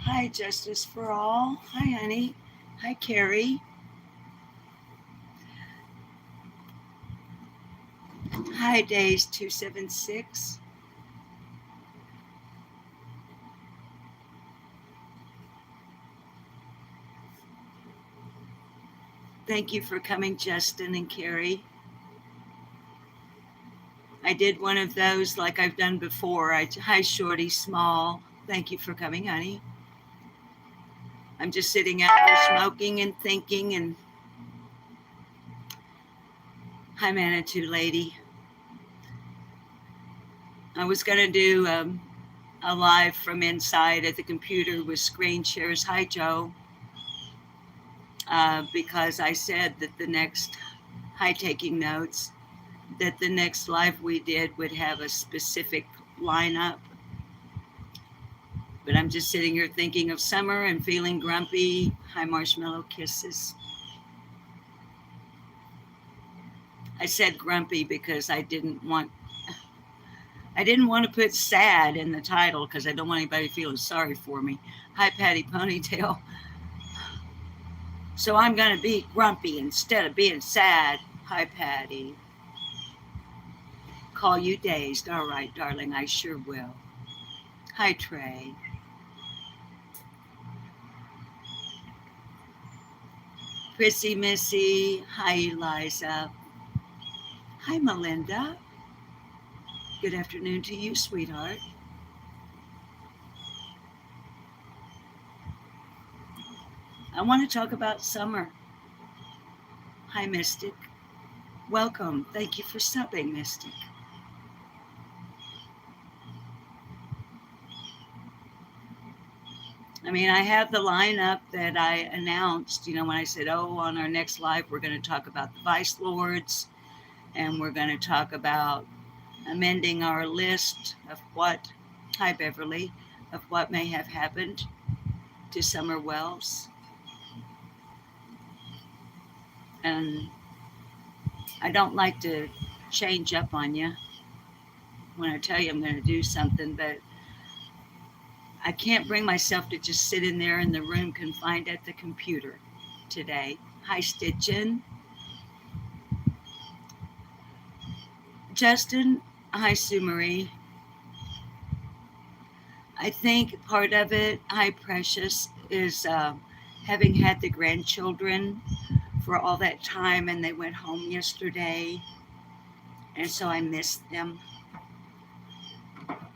Hi, Justice for All. Hi, honey. Hi, Carrie. Hi, Days 276. Thank you for coming, Justin and Carrie. I did one of those like I've done before. Hi, Shorty Small. Thank you for coming, honey. I'm just sitting out here smoking and thinking. And hi, Manitou Lady. I was going to do a live from inside at the computer with screen shares. Hi, Joe. Because I said that the next, hi, taking notes, that the next live we did would have a specific lineup. But I'm just sitting here thinking of summer and feeling grumpy. Hi, Marshmallow Kisses. I said grumpy because I didn't want to put sad in the title because I don't want anybody feeling sorry for me. Hi, Patty Ponytail. So I'm going to be grumpy instead of being sad. Hi, Patty. Call you dazed. All right, darling, I sure will. Hi, Trey. Prissy Missy. Hi, Eliza. Hi, Melinda. Good afternoon to you, sweetheart. I want to talk about summer. Hi, Mystic. Welcome. Thank you for subbing, Mystic. I mean, I have the lineup that I announced, when I said, oh, on our next live, we're going to talk about the Vice Lords and we're going to talk about amending our list of what, hi, Beverly, of what may have happened to Summer Wells. And I don't like to change up on you when I tell you I'm going to do something, but I can't bring myself to just sit in there in the room confined at the computer today. Hi, Stitchin. Justin, hi, Sue Marie. I think part of it, hi, Precious, is having had the grandchildren for all that time and they went home yesterday. And so I missed them.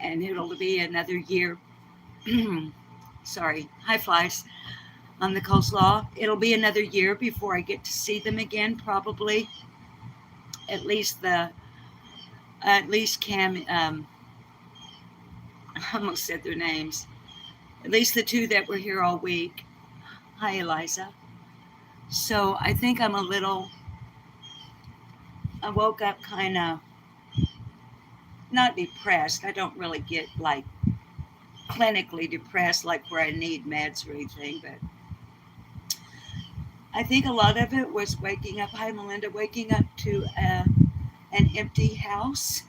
And it'll be another year. Sorry, hi, Flies. On the coleslaw. It'll be another year before I get to see them again, probably. At least Cam, I almost said their names. At least the two that were here all week. Hi, Eliza. So I think I woke up kind of not depressed. I don't really get like clinically depressed, like where I need meds or anything, but I think a lot of it was waking up. Hi, Melinda, waking up to an empty house.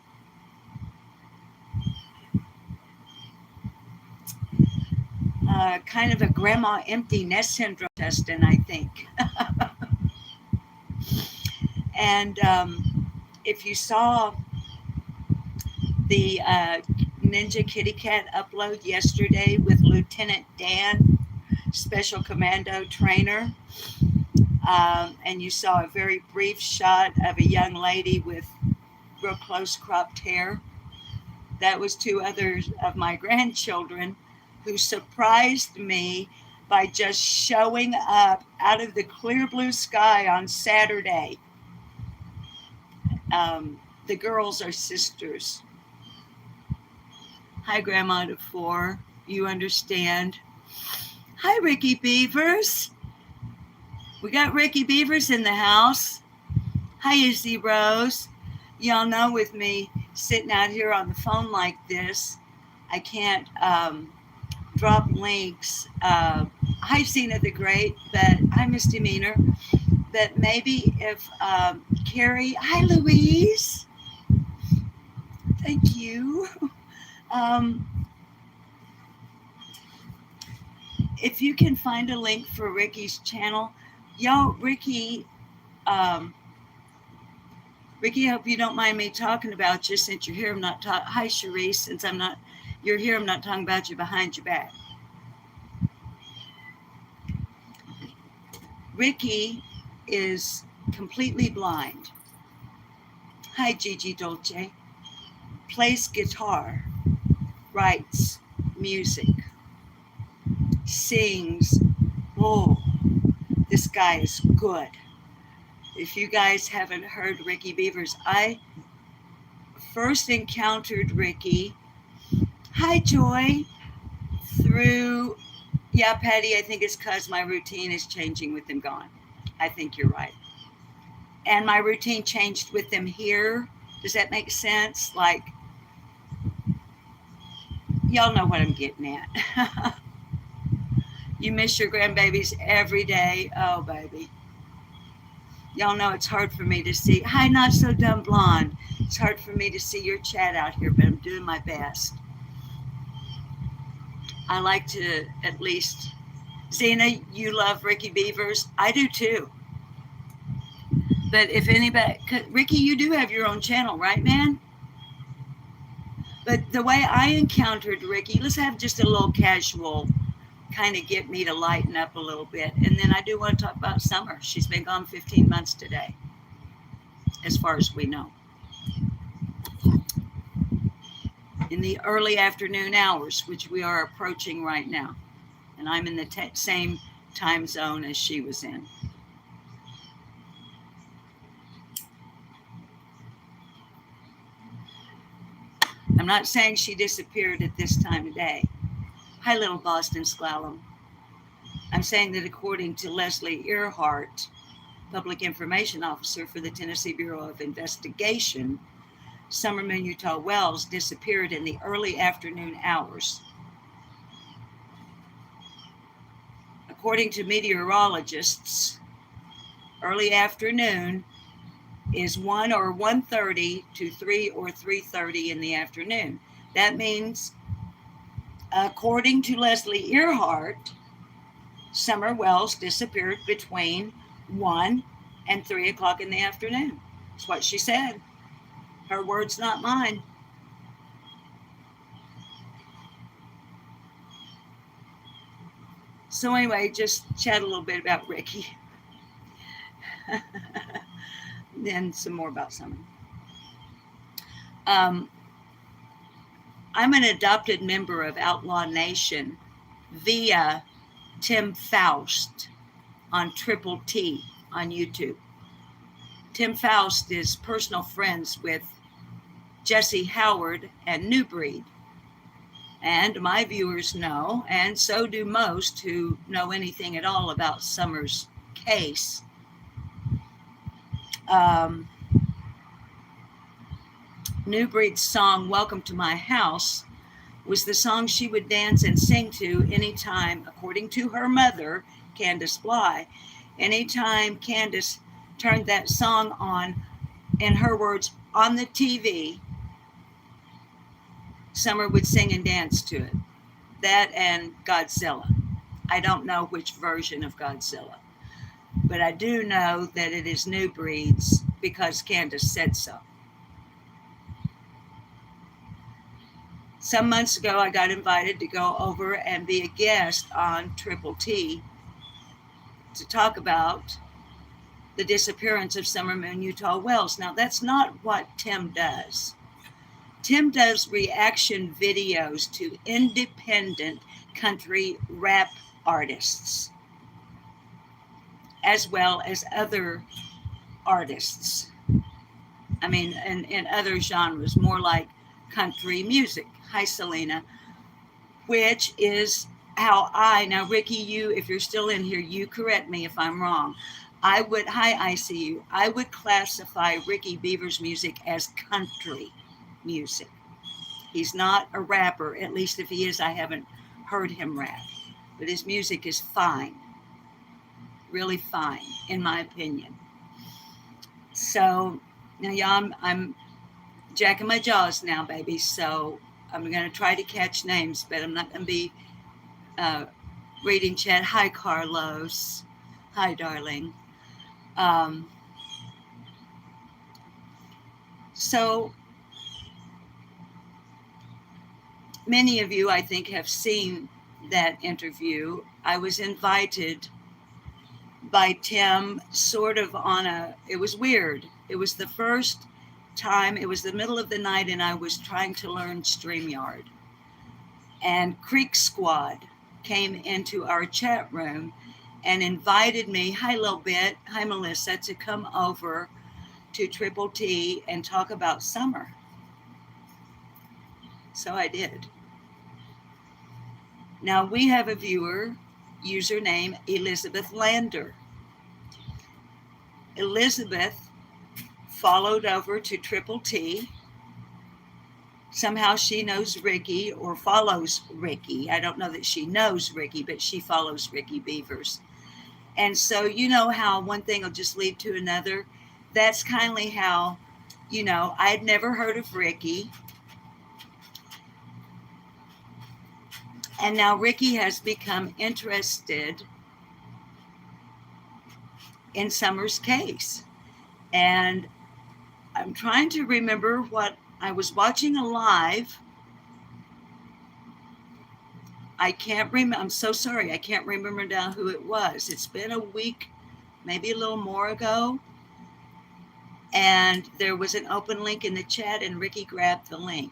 Kind of a grandma empty nest syndrome, Justin, I think. And if you saw the Ninja Kitty Cat upload yesterday with Lieutenant Dan, Special Commando Trainer, and you saw a very brief shot of a young lady with real close cropped hair, that was two others of my grandchildren who surprised me by just showing up out of the clear blue sky on Saturday. The girls are sisters. Hi, Grandma to 4. You understand. Hi, Ricky Beavers. We got Ricky Beavers in the house. Hi, Izzy Rose. Y'all know with me sitting out here on the phone like this, I can't drop links. Hi, Zena the Great, but hi, Misdemeanor. But maybe if Carrie, hi, Louise. Thank you. if you can find a link for Ricky's channel, y'all, Ricky, I hope you don't mind me talking about you since you're here. I'm not talking. Hi, Sharice. Since you're here, I'm not talking about you behind your back. Ricky is completely blind. Hi, Gigi Dolce. Plays guitar, writes music, sings. Oh, this guy is good. If you guys haven't heard Ricky Beavers, I first encountered Ricky. Hi, Joy. Through, yeah, Patty, I think it's because my routine is changing with him gone. I think you're right. And my routine changed with them here. Does that make sense? Like, y'all know what I'm getting at. You miss your grandbabies every day. Oh, baby. Y'all know it's hard for me to see. Hi, Not So Dumb Blonde. It's hard for me to see your chat out here, but I'm doing my best. I like to at least... Zena, you love Ricky Beavers. I do too. But if anybody... Ricky, you do have your own channel, right, man? But the way I encountered Ricky, let's have just a little casual kind of get me to lighten up a little bit. And then I do want to talk about Summer. She's been gone 15 months today, as far as we know. In the early afternoon hours, which we are approaching right now. And I'm in the same time zone as she was in. I'm not saying she disappeared at this time of day. Hi, little Boston Slalom. I'm saying that according to Leslie Earhart, Public Information Officer for the Tennessee Bureau of Investigation, Summer Moon Utah Wells disappeared in the early afternoon hours. According to meteorologists, early afternoon is 1 or 1:30 to 3 or 3:30 in the afternoon. That means, according to Leslie Earhart, Summer Wells disappeared between 1 and 3 o'clock in the afternoon. That's what she said. Her words, not mine. So anyway, just chat a little bit about Ricky. Then some more about Summer. I'm an adopted member of Outlaw Nation via Tim Faust on Triple T on YouTube. Tim Faust is personal friends with Jesse Howard and New Breed. And my viewers know, and so do most who know anything at all about Summer's case. New Breed's song, Welcome to My House, was the song she would dance and sing to anytime, according to her mother, Candace Bly, anytime Candace turned that song on, in her words, on the TV, Summer would sing and dance to it. That and Godzilla. I don't know which version of Godzilla, but I do know that it is New Breed's because Candace said so. Some months ago, I got invited to go over and be a guest on Triple T to talk about the disappearance of Summer Moon Utah Wells. Now, that's not what Tim does. Tim does reaction videos to independent country rap artists, as well as other artists. I mean, in other genres, more like country music. Hi, Selena. Which is how now, Ricky, you, if you're still in here, you correct me if I'm wrong. Hi, ICU. I would classify Ricky Beavers' music as country music. He's not a rapper, at least if he is, I haven't heard him rap. But his music is fine. Really fine, in my opinion. So, now, yeah, I'm jacking my jaws now, baby. So I'm going to try to catch names, but I'm not going to be reading chat. Hi, Carlos. Hi, darling. So many of you, I think, have seen that interview. I was invited by Tim sort of it was weird. It was the first time, it was the middle of the night, and I was trying to learn StreamYard. And Creek Squad came into our chat room and invited me, hi Lil Bit, hi Melissa, to come over to Triple T and talk about summer. So I did. Now we have a viewer, username Elizabeth Lander. Elizabeth followed over to Triple T. Somehow she knows Ricky or follows Ricky. I don't know that she knows Ricky, but she follows Ricky Beavers. And so you know how one thing will just lead to another. That's kindly how, I had never heard of Ricky. And now Ricky has become interested in Summer's case. And I'm trying to remember what I was watching a live. I can't remember. I'm so sorry. I can't remember now who it was. It's been a week, maybe a little more ago. And there was an open link in the chat, and Ricky grabbed the link.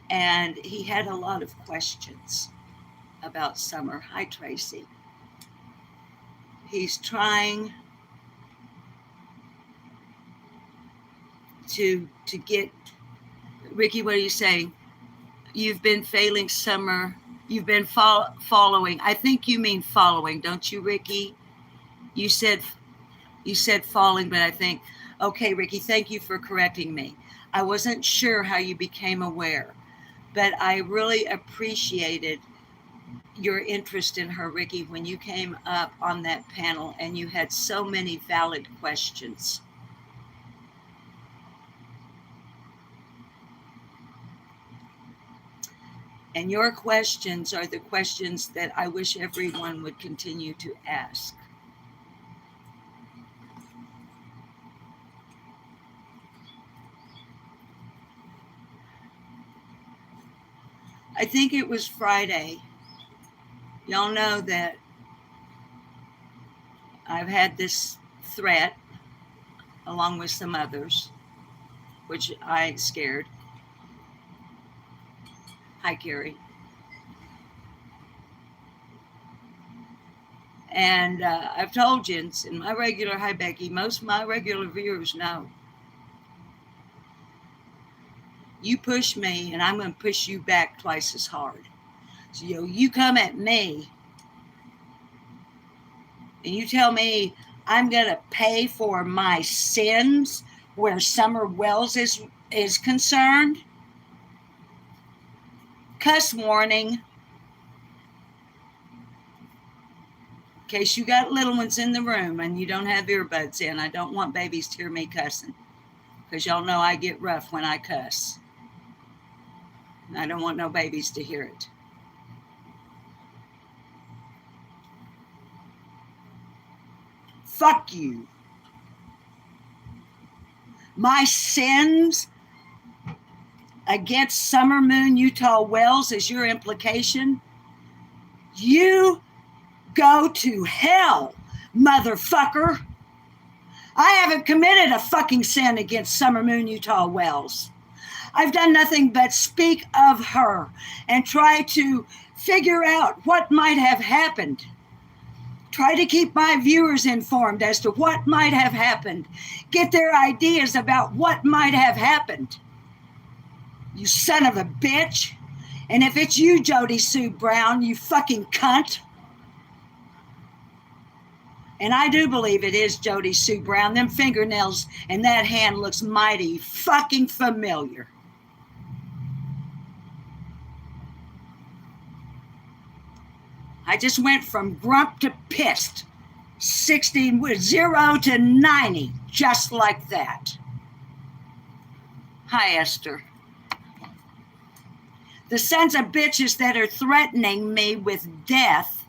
And he had a lot of questions about Summer. Hi, Tracy. He's trying to get, Ricky, what are you saying? You've been failing Summer. You've been following. I think you mean following, don't you, Ricky? You said falling, but I think, okay, Ricky, thank you for correcting me. I wasn't sure how you became aware, but I really appreciated your interest in her, Ricky, when you came up on that panel and you had so many valid questions. And your questions are the questions that I wish everyone would continue to ask. I think it was Friday. Y'all know that I've had this threat along with some others, which I scared. Hi, Carrie. And I've told you, in my regular, hi, Becky, most of my regular viewers know. You push me, and I'm going to push you back twice as hard. So, you come at me, and you tell me I'm going to pay for my sins where Summer Wells is concerned. Cuss warning. In case you got little ones in the room and you don't have earbuds in, I don't want babies to hear me cussing, because y'all know I get rough when I cuss. I don't want no babies to hear it. Fuck you. My sins against Summer Moon Utah Wells is your implication? You go to hell, motherfucker. I haven't committed a fucking sin against Summer Moon Utah Wells. I've done nothing but speak of her and try to figure out what might have happened. Try to keep my viewers informed as to what might have happened. Get their ideas about what might have happened. You son of a bitch. And if it's you, Jody Sue Brown, you fucking cunt. And I do believe it is Jody Sue Brown. Them fingernails and that hand looks mighty fucking familiar. I just went from grump to pissed. 0 to 90, just like that. Hi, Esther. The sons of bitches that are threatening me with death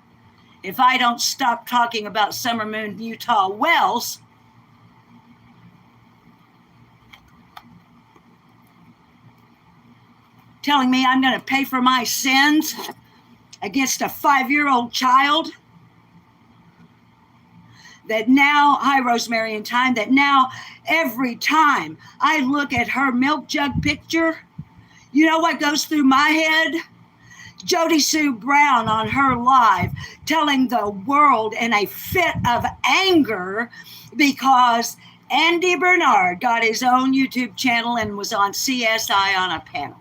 if I don't stop talking about Summer Moon Utah wells. Telling me I'm going to pay for my sins against a 5-year-old child. That now, hi Rosemary and Time, that now every time I look at her milk jug picture, you know what goes through my head? Jody Sue Brown on her live telling the world in a fit of anger because Andy Bernard got his own YouTube channel and was on CSI on a panel.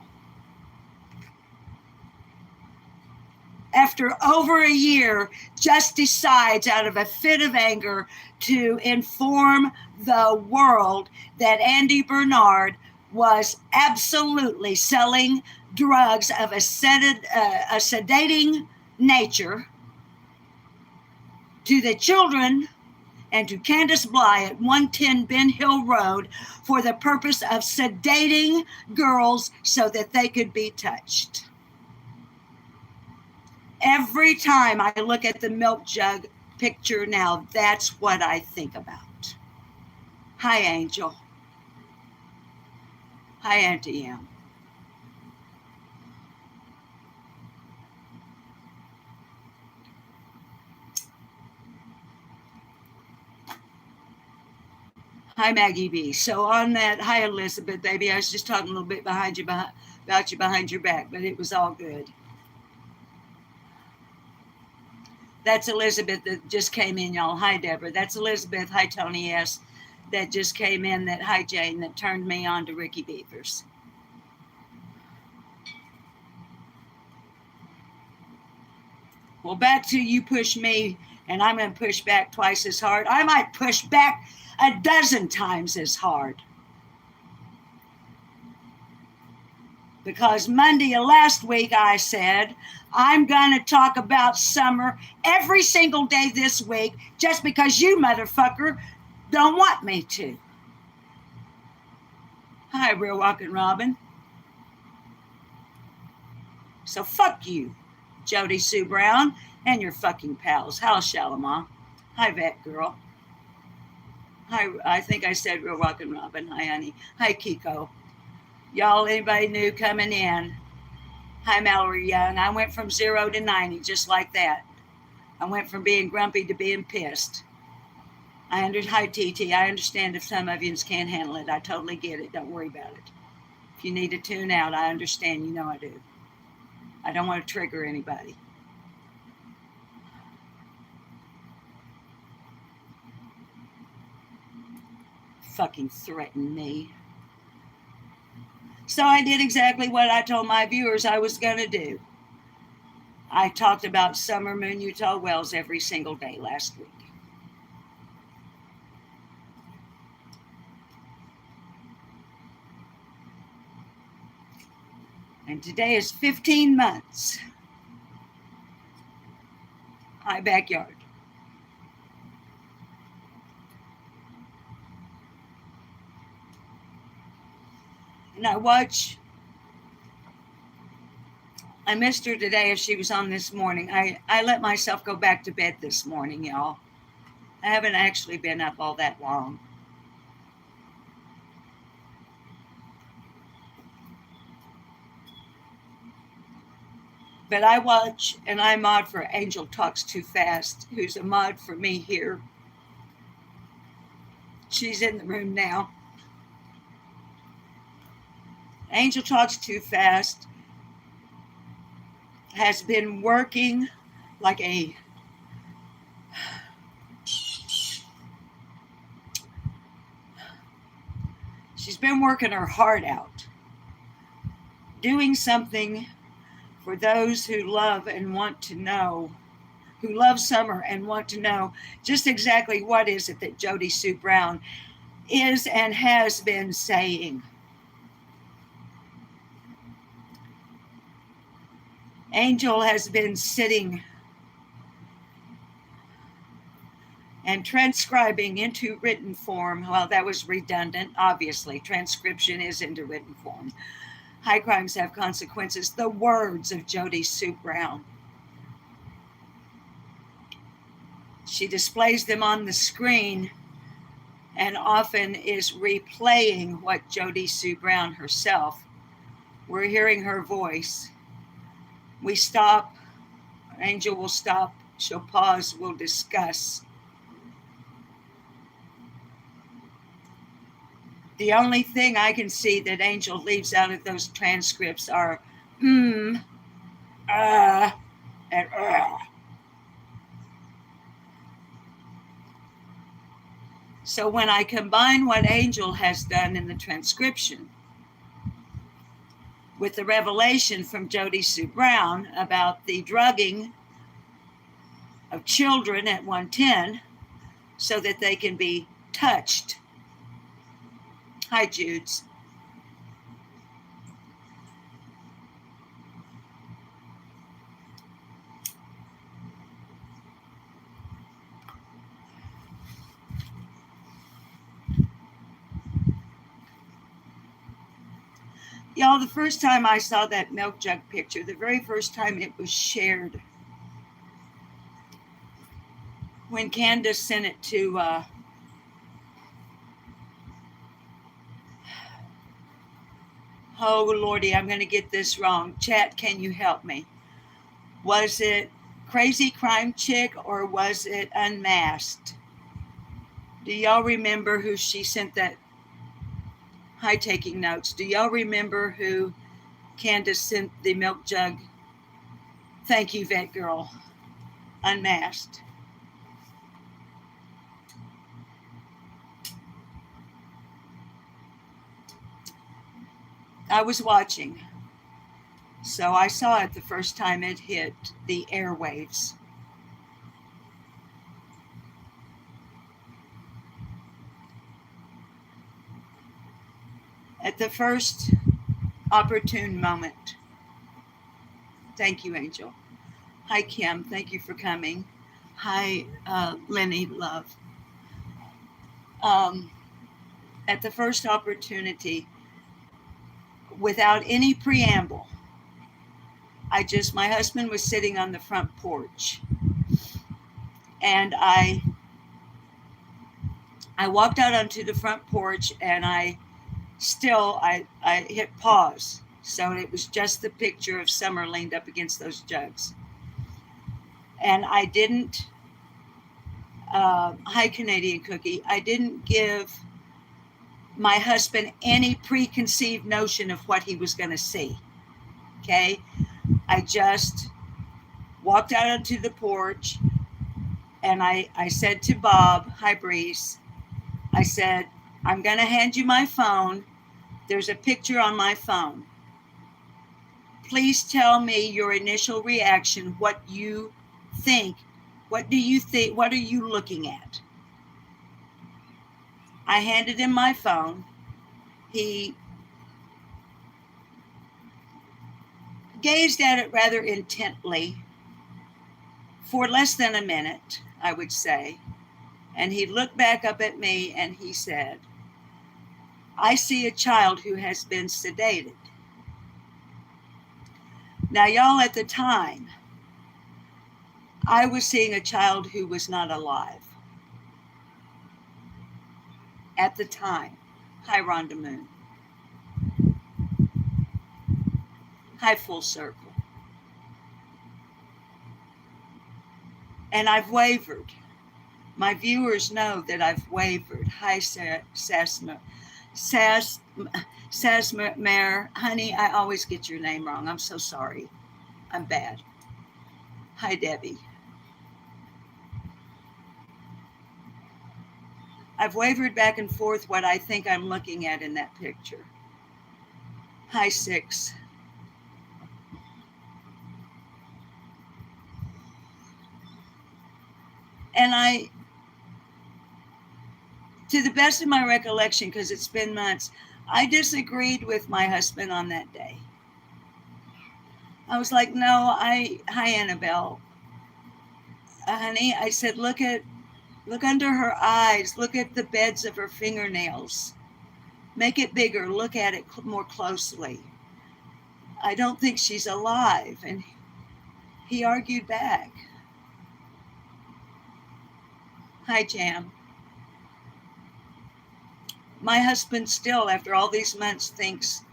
After over a year, just decides out of a fit of anger to inform the world that Andy Bernard was absolutely selling drugs of a sedating nature to the children and to Candace Bly at 110 Ben Hill Road for the purpose of sedating girls so that they could be touched. Every time I look at the milk jug picture now, that's what I think about. Hi, Angel. Hi, Auntie M. Hi, Maggie B. So on that, hi, Elizabeth, baby. I was just talking a little bit about you behind your back, but it was all good. That's Elizabeth that just came in, y'all. Hi, Deborah. That's Elizabeth. Hi, Tony S. That just came in. Hi, Jane, that turned me on to Ricky Beavers. Well, back to you push me, and I'm going to push back twice as hard. I might push back a dozen times as hard. Because Monday of last week I said, I'm going to talk about summer every single day this week just because you motherfucker don't want me to. Hi, Real Walking Robin. So fuck you, Jody Sue Brown, and your fucking pals. How's Shalimar? Hi, Vet Girl. Hi, I think I said Real Walking Robin. Hi, honey. Hi, Kiko. Y'all, anybody new coming in? Hi, Mallory Young. I went from 0 to 90 just like that. I went from being grumpy to being pissed. Hi, TT. I understand if some of you can't handle it. I totally get it. Don't worry about it. If you need to tune out, I understand. You know I do. I don't want to trigger anybody. Fucking threaten me. So I did exactly what I told my viewers I was going to do. I talked about Summer Moon Utah wells every single day last week. And today is 15 months. Hi, backyard. And I missed her today if she was on this morning. I let myself go back to bed this morning, y'all. I haven't actually been up all that long. But I watch and I mod for Angel Talks Too Fast, who's a mod for me here. She's in the room now. Angel Talks Too Fast has been working like a she's been working her heart out, doing something for those who love and want to know, who love summer and want to know just exactly what is it that Jody Sue Brown is and has been saying. Angel has been sitting and transcribing into written form. Well, that was redundant. Obviously, transcription is into written form. High crimes have consequences. The words of Jody Sue Brown. She displays them on the screen and often is replaying what Jody Sue Brown herself. We're hearing her voice. We stop. Angel will stop. She'll pause. We'll discuss. The only thing I can see that Angel leaves out of those transcripts are and So when I combine what Angel has done in the transcription with the revelation from Jody Sue Brown about the drugging of children at 110 so that they can be touched. Hi, Judes. Y'all, the first time I saw that milk jug picture, the very first time it was shared, when Candace sent it to oh Lordy, I'm going to get this wrong. Chat, can you help me? Was it Crazy Crime Chick or was it Unmasked? Do y'all remember who she sent that? Hi, taking notes. Do y'all remember who Candace sent the milk jug? Thank you, Vet Girl. Unmasked. I was watching, so I saw it the first time it hit the airwaves. At the first opportune moment. Thank you, Angel. Hi, Kim. Thank you for coming. Hi, Lenny, love. At the first opportunity, without any preamble, my husband was sitting on the front porch, and I walked out onto the front porch, and I hit pause. So it was just the picture of Summer leaned up against those jugs. And I didn't, hi, Canadian Cookie, I didn't give my husband any preconceived notion of what he was going to see. Okay? I just walked out onto the porch, and I said to Bob, hi, Breeze, I said, I'm going to hand you my phone. There's a picture on my phone. Please tell me your initial reaction, what you think. What do you think? What are you looking at? I handed him my phone. He gazed at it rather intently for less than a minute, I would say. And he looked back up at me and he said, I see a child who has been sedated. Now, y'all, at the time, I was seeing a child who was not alive. At the time. Hi, Rhonda Moon. Hi, Full Circle. And I've wavered. My viewers know that I've wavered. Hi, Sasmare. Honey, I always get your name wrong. I'm so sorry. I'm bad. Hi, Debbie. I've wavered back and forth what I think I'm looking at in that picture. Hi, Six. And to the best of my recollection, because it's been months, I disagreed with my husband on that day. I was like, no, hi, Annabelle. Honey, I said, look under her eyes. Look at the beds of her fingernails. Make it bigger. Look at it more closely. I don't think she's alive. And he argued back. Hi, Jam. My husband still, after all these months, thinks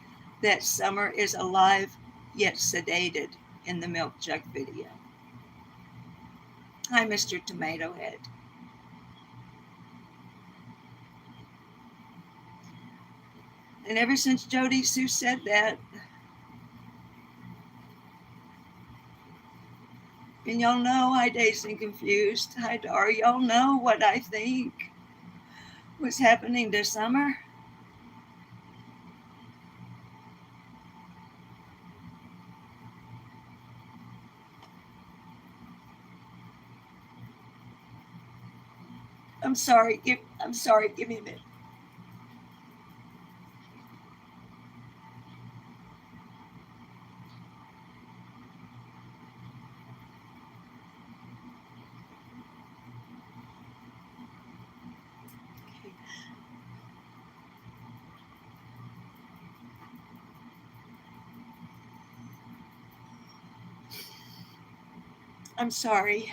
that Summer is alive yet sedated in the milk jug video. Hi, Mr. Tomato Head. And ever since Jody Sue said that, and y'all know, hi Dazed and Confused, hi Dar, y'all know what I think was happening this summer. I'm sorry, give me a minute. I'm sorry.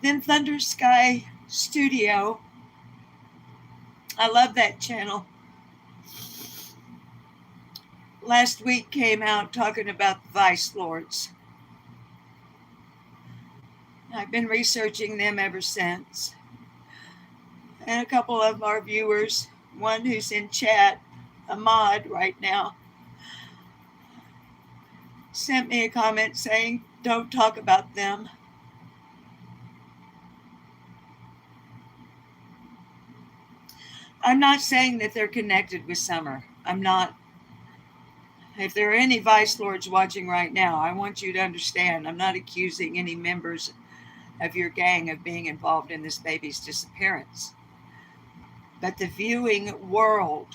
Then Thunder Sky Studio. I love that channel. Last week came out talking about the Vice Lords. I've been researching them ever since. And a couple of our viewers, one who's in chat, Ahmad, right now, sent me a comment saying, don't talk about them. I'm not saying that they're connected with Summer. I'm not. If there are any Vice Lords watching right now, I want you to understand I'm not accusing any members of your gang of being involved in this baby's disappearance. But the viewing world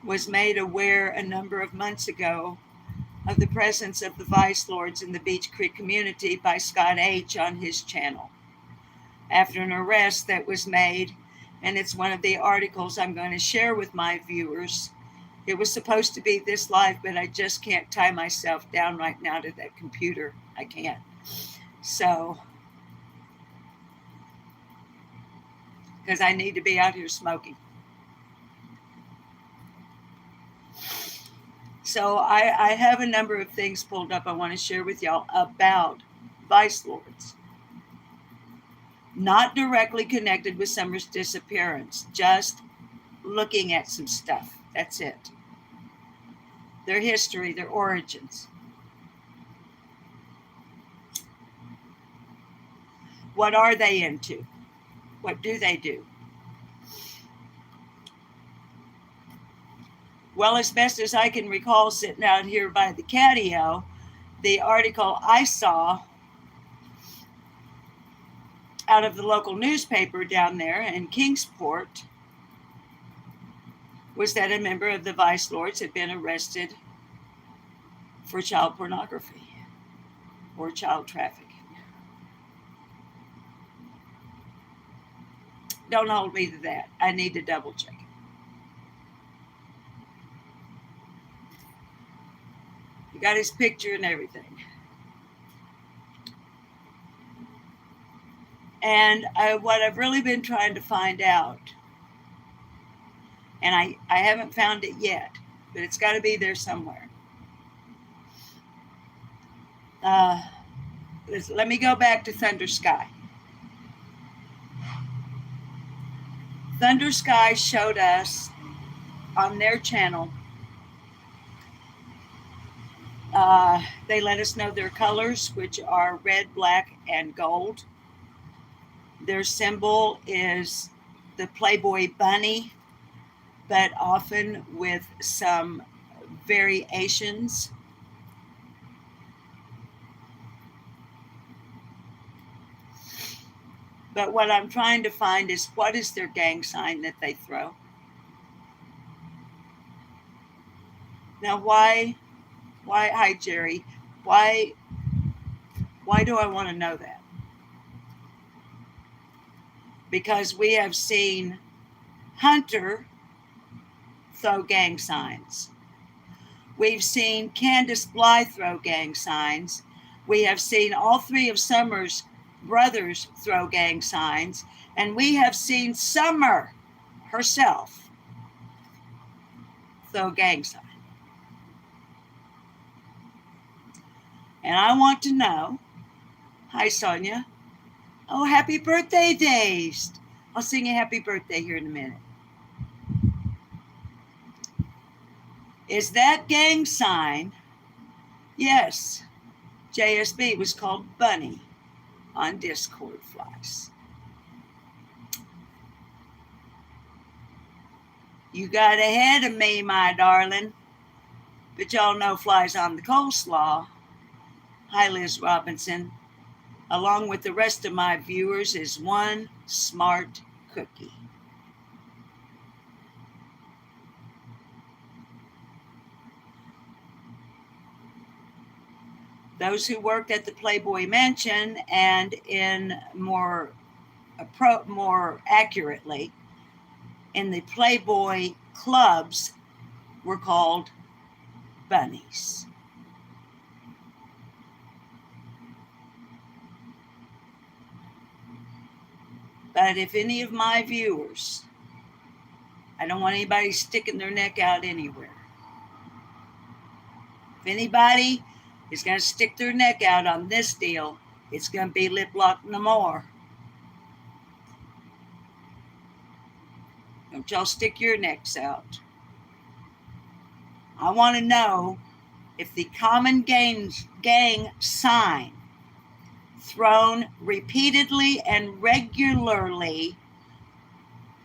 was made aware a number of months ago of the presence of the Vice Lords in the Beach Creek community by Scott H. on his channel after an arrest that was made, and it's one of the articles I'm going to share with my viewers. It was supposed to be this live, but I just can't tie myself down right now to that computer. I can't. So, because I need to be out here smoking. So I have a number of things pulled up I want to share with y'all about Vice Lords. Not directly connected with Summer's disappearance, just looking at some stuff. That's it. Their history, their origins. What are they into? What do they do? Well, as best as I can recall, sitting out here by the catio, the article I saw out of the local newspaper down there in Kingsport was that a member of the Vice Lords had been arrested for child pornography or child trafficking. Don't hold me to that. I need to double check it. He got his picture and everything. And what I've really been trying to find out, and I haven't found it yet, but it's got to be there somewhere. Let me go back to Thunder Sky. Thunder Sky showed us on their channel, they let us know their colors, which are red, black, and gold. Their symbol is the Playboy bunny, but often with some variations. But what I'm trying to find is what is their gang sign that they throw. Now, why, hi Jerry, why do I want to know that? because we have seen Hunter throw gang signs. We've seen Candace Blythe throw gang signs. We have seen all three of Summer's brothers throw gang signs. And we have seen Summer herself throw gang signs. And I want to know, hi Sonia, oh, happy birthday, Days. I'll sing you happy birthday here in a minute. Is that gang sign? Yes. JSB was called Bunny on Discord flies. You got ahead of me, my darling. But y'all know flies on the coleslaw. Hi, Liz Robinson. Along with the rest of my viewers is one smart cookie. Those who worked at the Playboy Mansion and in more accurately, in the Playboy clubs were called bunnies. But if any of my viewers, I don't want anybody sticking their neck out anywhere. If anybody is going to stick their neck out on this deal, it's going to be lip lock no more. Don't y'all stick your necks out. I want to know if the common gang sign thrown repeatedly and regularly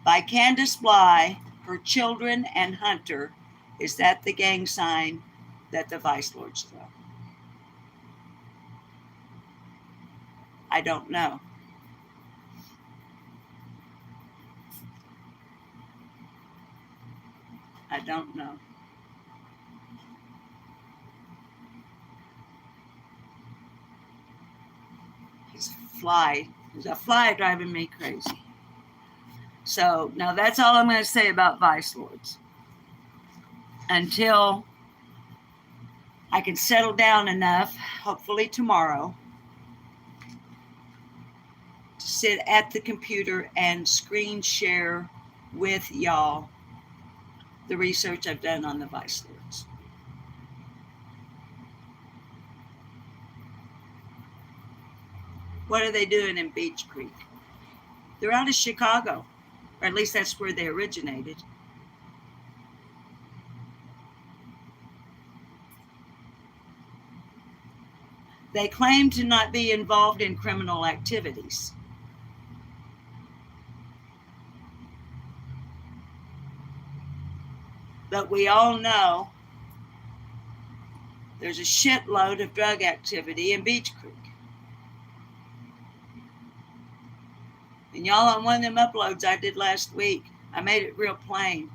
by Candace Blythe, her children, and Hunter, is that the gang sign that the Vice Lords throw? I don't know. I don't know. There's a fly driving me crazy. So now that's all I'm going to say about Vice Lords. Until I can settle down enough, hopefully tomorrow, to sit at the computer and screen share with y'all the research I've done on the Vice Lords. What are they doing in Beach Creek? They're out of Chicago, or at least that's where they originated. They claim to not be involved in criminal activities. But we all know there's a shitload of drug activity in Beach Creek. And y'all, on one of them uploads I did last week, I made it real plain.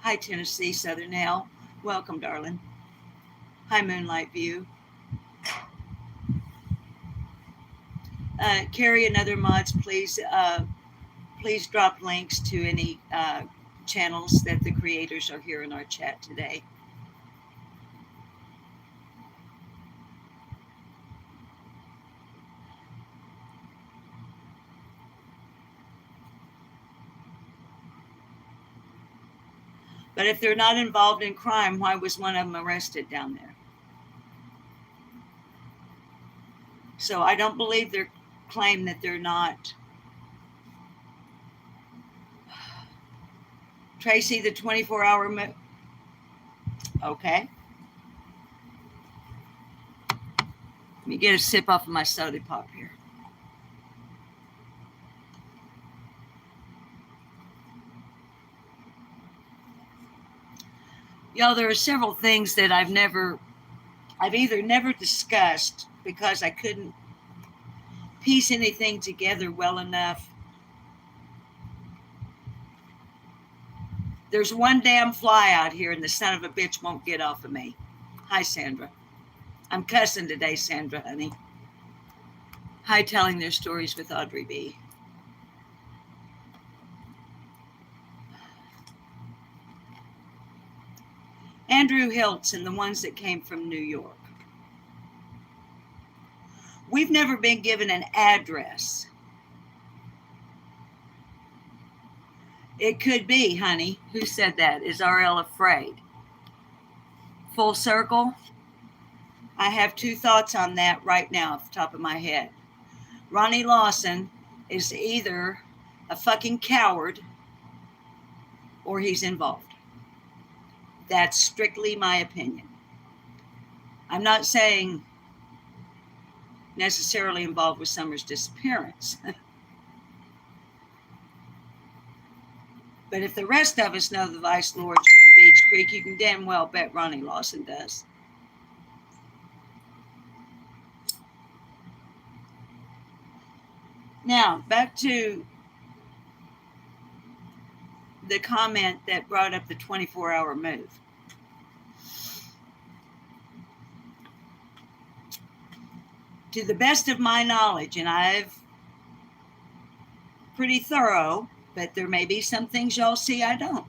Hi, Tennessee Southern Hell. Welcome, darling. Hi, Moonlight View. Carrie and other mods, please drop links to any channels that the creators are here in our chat today. But if they're not involved in crime, why was one of them arrested down there? So I don't believe their claim that they're not. Tracy, the 24-hour... Okay. Let me get a sip off of my soda pop here. Y'all, there are several things that I've either never discussed because I couldn't piece anything together well enough. There's one damn fly out here and the son of a bitch won't get off of me. Hi, Sandra. I'm cussing today, Sandra, honey. telling their stories with Audrey B. Andrew Hiltz and the ones that came from New York. We've never been given an address. It could be, honey. Who said that? Is RL afraid? Full circle? I have two thoughts on that right now off the top of my head. Ronnie Lawson is either a fucking coward or he's involved. That's strictly my opinion. I'm not saying necessarily involved with Summer's disappearance. But if the rest of us know the Vice Lords are in Beach Creek, you can damn well bet Ronnie Lawson does. Now, back to the comment that brought up the 24-hour move. To the best of my knowledge, and I've pretty thorough, but there may be some things y'all see I don't.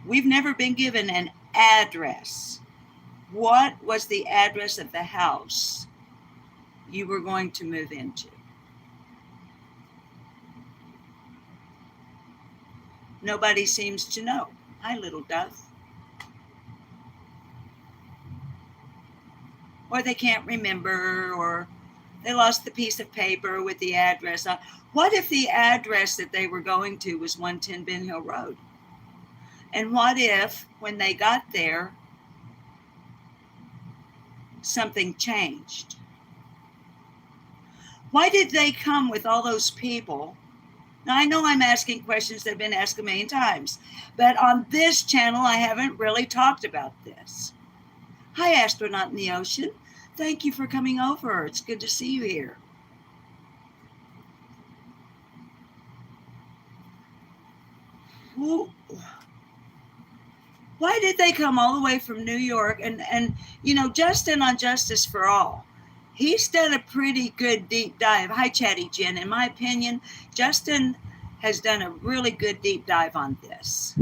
We've never been given an address. What was the address of the house you were going to move into? Nobody seems to know. Hi, little dove. Or they can't remember, or they lost the piece of paper with the address on. What if the address that they were going to was 110 Ben Hill Road? And what if, when they got there, something changed? Why did they come with all those people? Now, I know I'm asking questions that have been asked a million times, but on this channel, I haven't really talked about this. Hi, astronaut in the ocean. Thank you for coming over. It's good to see you here. Why did they come all the way from New York? And you know, Justin on Justice for All, he's done a pretty good deep dive. Hi, Chatty Jen. In my opinion, Justin has done a really good deep dive on this.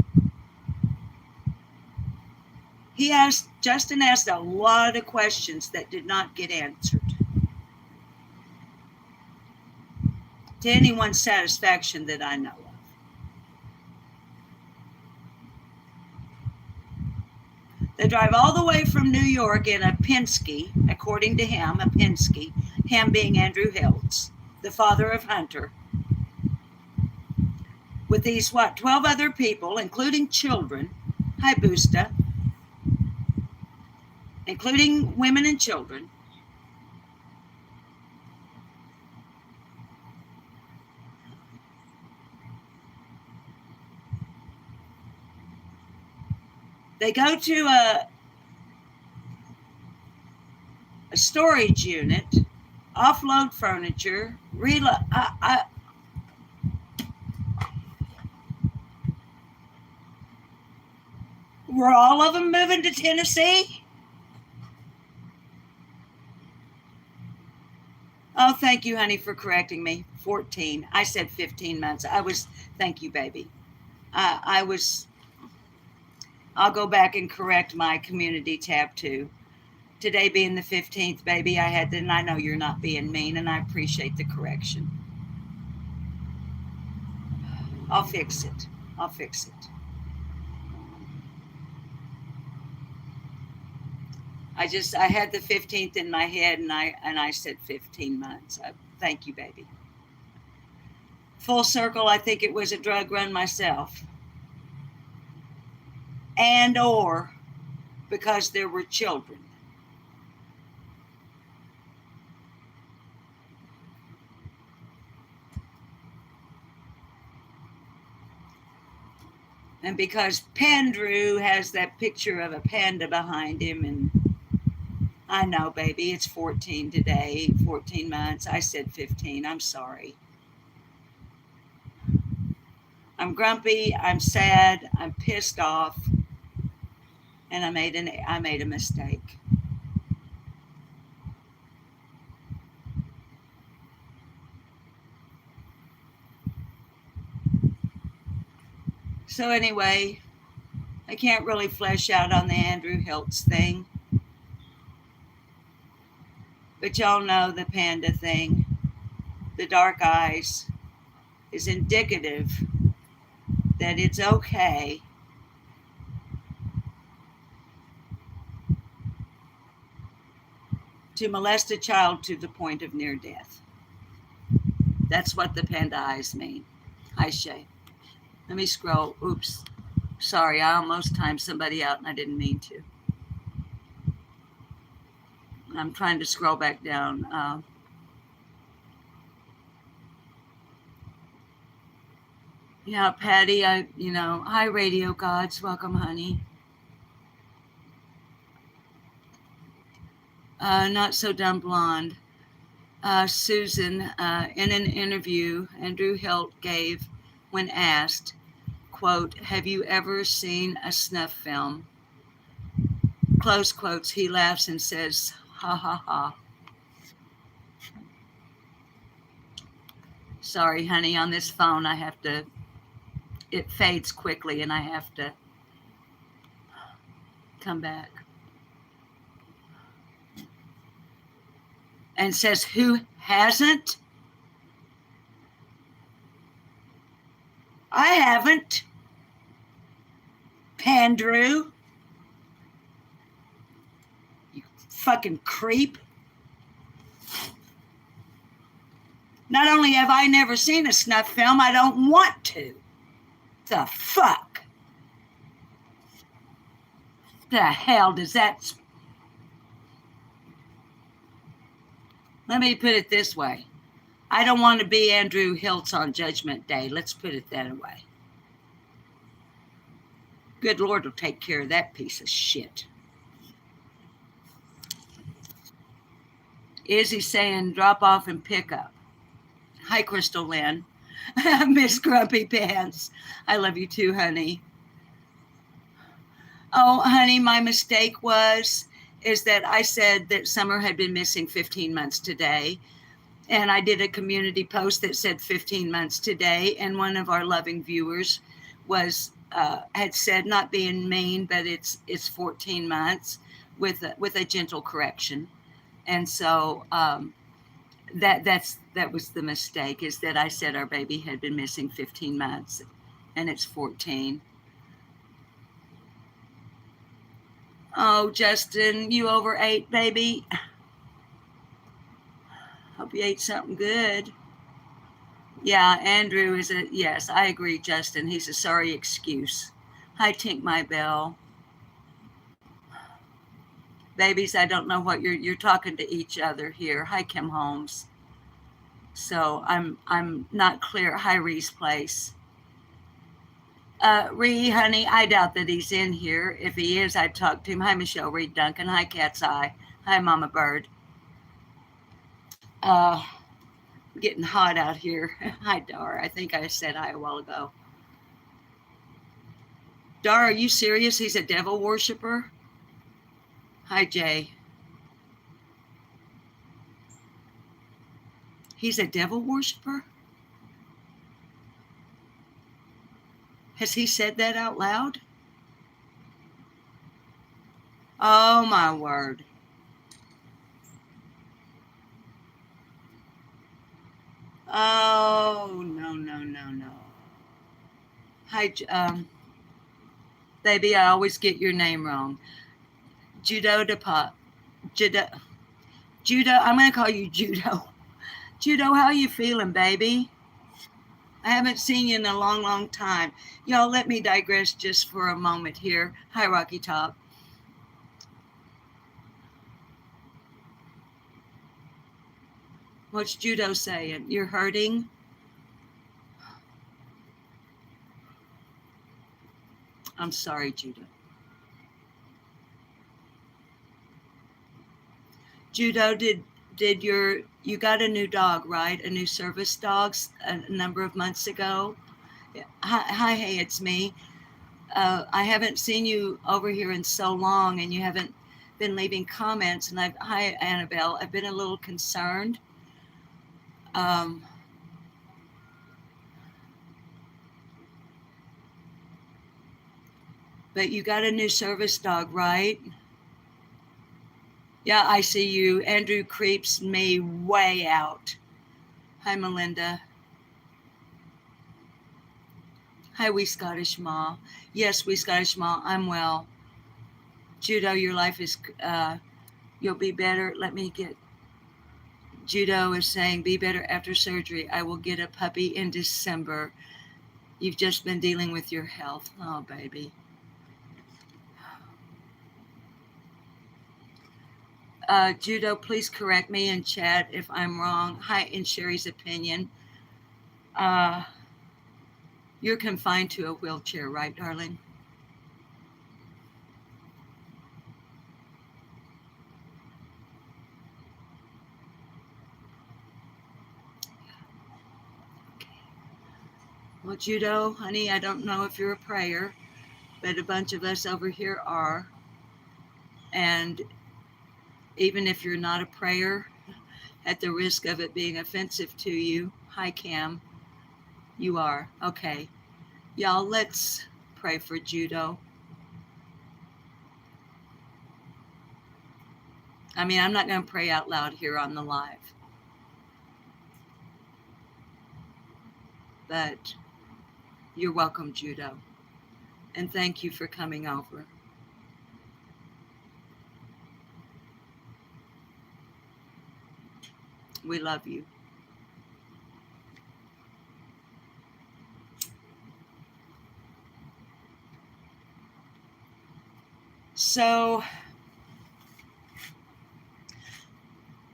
Justin asked a lot of questions that did not get answered to anyone's satisfaction that I know of. They drive all the way from New York in a Penske, according to him, a Penske, him being Andrew Hiltz, the father of Hunter, with these, 12 other people, including children. Hi, Busta. Including women and children. They go to a storage unit, offload furniture, were all of them moving to Tennessee? Oh, thank you, honey, for correcting me. 14. I said 15 months. Thank you, baby. I'll go back and correct my community tab too. Today being the 15th, baby, and I know you're not being mean, and I appreciate the correction. I'll fix it. I had the 15th in my head, and I said 15 months. Thank you, baby. Full circle, I think it was a drug run myself. And or because there were children. And because Pandrew has that picture of a panda behind him, and I know, baby, it's 14 today, 14 months. I said 15. I'm sorry. I'm grumpy. I'm sad. I'm pissed off. And I made a mistake. So anyway, I can't really flesh out on the Andrew Hiltz thing. But y'all know the panda thing. The dark eyes is indicative that it's okay to molest a child to the point of near death. That's what the panda eyes mean. Hi, Shay. Let me scroll. Oops. Sorry, I almost timed somebody out and I didn't mean to. I'm trying to scroll back down. Yeah, Patty, hi, Radio Gods. Welcome, honey. Not so dumb blonde. Susan, in an interview Andrew Hilt gave when asked, quote, "Have you ever seen a snuff film?" Close quotes, he laughs and says, "Ha ha ha." Sorry, honey, on this phone it fades quickly and I have to come back. And says, who hasn't? I haven't. Pandrew. You fucking creep. Not only have I never seen a snuff film, I don't want to. The fuck? The hell does that... Let me put it this way. I don't want to be Andrew Hiltz on Judgment Day. Let's put it that way. Good Lord will take care of that piece of shit. Izzy saying drop off and pick up. Hi, Crystal Lynn. Miss Grumpy Pants. I love you too, honey. Oh, honey, my mistake is that I said that Summer had been missing 15 months today. And I did a community post that said 15 months today. And one of our loving viewers had said, not being mean, but it's 14 months with a gentle correction. And so that was the mistake, is that I said our baby had been missing 15 months and it's 14. Oh, Justin, you over 8, baby? Hope you ate something good. Yeah, Andrew is yes, I agree, Justin. He's a sorry excuse. Hi, Tink My Bell. Babies, I don't know what you're talking to each other here. Hi, Kim Holmes. So I'm not clear. Hi, Ree's Place. Ree, honey, I doubt that he's in here. If he is, I'd talk to him. Hi, Michelle Reed Duncan. Hi, Cat's Eye. Hi, Mama Bird. Getting hot out here. Hi, Dar. I think I said hi a while ago. Dar, are you serious? He's a devil worshiper? Hi, Jay. He's a devil worshiper? Has he said that out loud? Oh, my word. Oh, no. Hi, baby, I always get your name wrong. Judo, I'm going to call you Judo. Judo, how you feeling, baby? I haven't seen you in a long, long time. Y'all, let me digress just for a moment here. Hi, Rocky Top. What's Judo saying? You're hurting? I'm sorry, Judo. Judo, you got a new dog, right? A new service dog a number of months ago? Hi, hey, it's me. I haven't seen you over here in so long, and you haven't been leaving comments. And hi, Annabelle. I've been a little concerned. But you got a new service dog, right? Yeah, I see you. Andrew creeps me way out. Hi, Melinda. Hi, Wee Scottish Ma. Yes, Wee Scottish Ma, I'm well. Judo, your life is, you'll be better. Let me get, Judo is saying, be better after surgery. I will get a puppy in December. You've just been dealing with your health. Oh, baby. Judo, please correct me in chat if I'm wrong. Hi, in Sherry's opinion. You're confined to a wheelchair, right, darling? Well, Judo, honey, I don't know if you're a prayer, but a bunch of us over here are. And even if you're not a prayer, at the risk of it being offensive to you, hi, Cam, you are. Okay. Y'all, let's pray for Judo. I mean, I'm not going to pray out loud here on the live. But you're welcome, Judo. And thank you for coming over. We love you. So,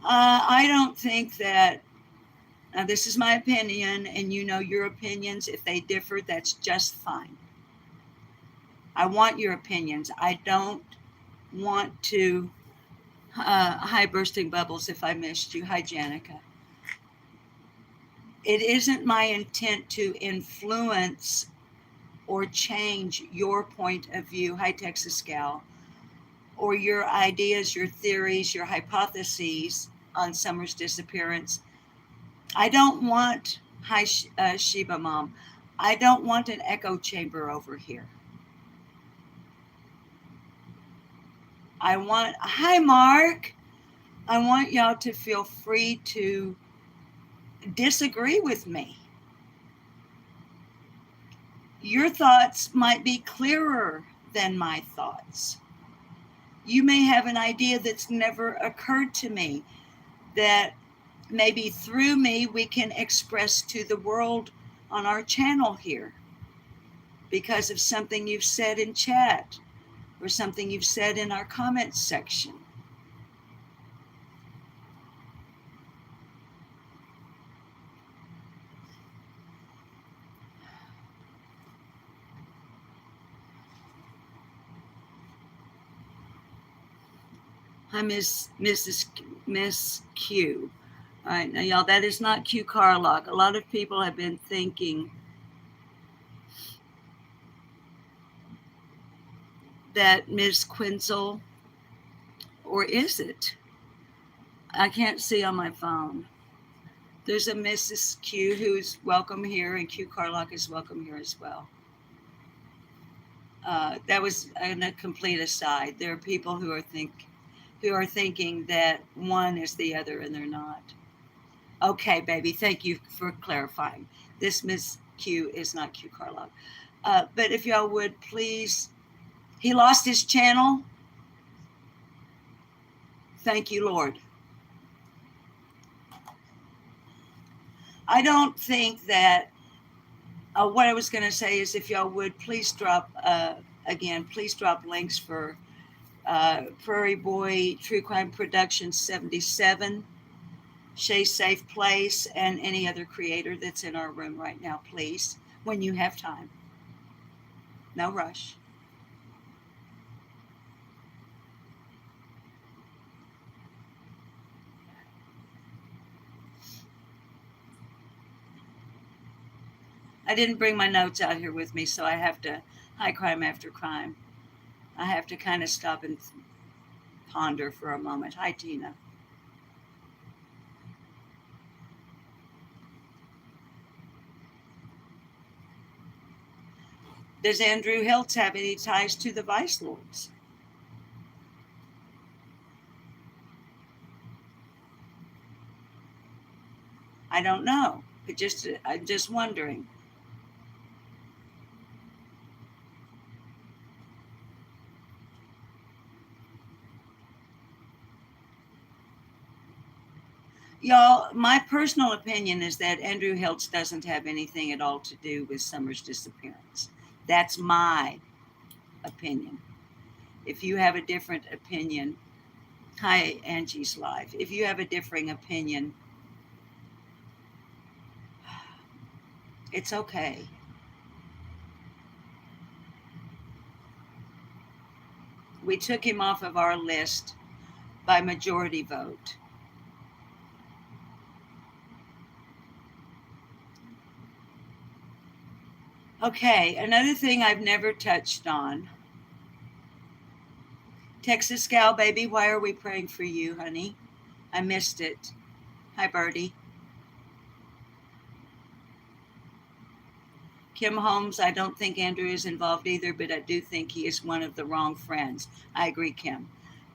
I don't think that, now this is my opinion, and you know your opinions. If they differ, that's just fine. I want your opinions. I don't want to, hi, Bursting Bubbles, if I missed you. Hi, Janica. It isn't my intent to influence or change your point of view. Hi, Texas Gal. Or your ideas, your theories, your hypotheses on Summer's disappearance. I don't want, hi, Sheba Mom, I don't want an echo chamber over here. I want, hi, Mark, I want y'all to feel free to disagree with me. Your thoughts might be clearer than my thoughts. You may have an idea that's never occurred to me that maybe through me we can express to the world on our channel here because of something you've said in chat or something you've said in our comments section. Hi, Miss Q. All right, now y'all, that is not Q Carlock. A lot of people have been thinking that Miss Quinzel, or is it? I can't see on my phone. There's a Mrs. Q who's welcome here, and Q Carlock is welcome here as well. That was a complete aside. There are people who are thinking that one is the other, and they're not. Okay, baby, thank you for clarifying. This Miss Q is not Q Carlock. But if y'all would please, he lost his channel. Thank you, Lord. I don't think that, what I was going to say is if y'all would please drop, please drop links for Prairie Boy True Crime Productions 77, Shay's Safe Place, and any other creator that's in our room right now, please, when you have time. No rush. I didn't bring my notes out here with me, so I have to, hi, crime after crime. I have to kind of stop and ponder for a moment. Hi, Tina. Does Andrew Hiltz have any ties to the Vice Lords? I don't know. I'm just wondering. Y'all, my personal opinion is that Andrew Hiltz doesn't have anything at all to do with Summer's disappearance. That's my opinion. If you have a different opinion, hi, Angie's Live. If you have a differing opinion, it's okay. We took him off of our list by majority vote. Okay, another thing I've never touched on. Texas Gal Baby, why are we praying for you, honey? I missed it. Hi, Birdie. Kim Holmes, I don't think Andrew is involved either, but I do think he is one of the wrong friends. I agree, Kim.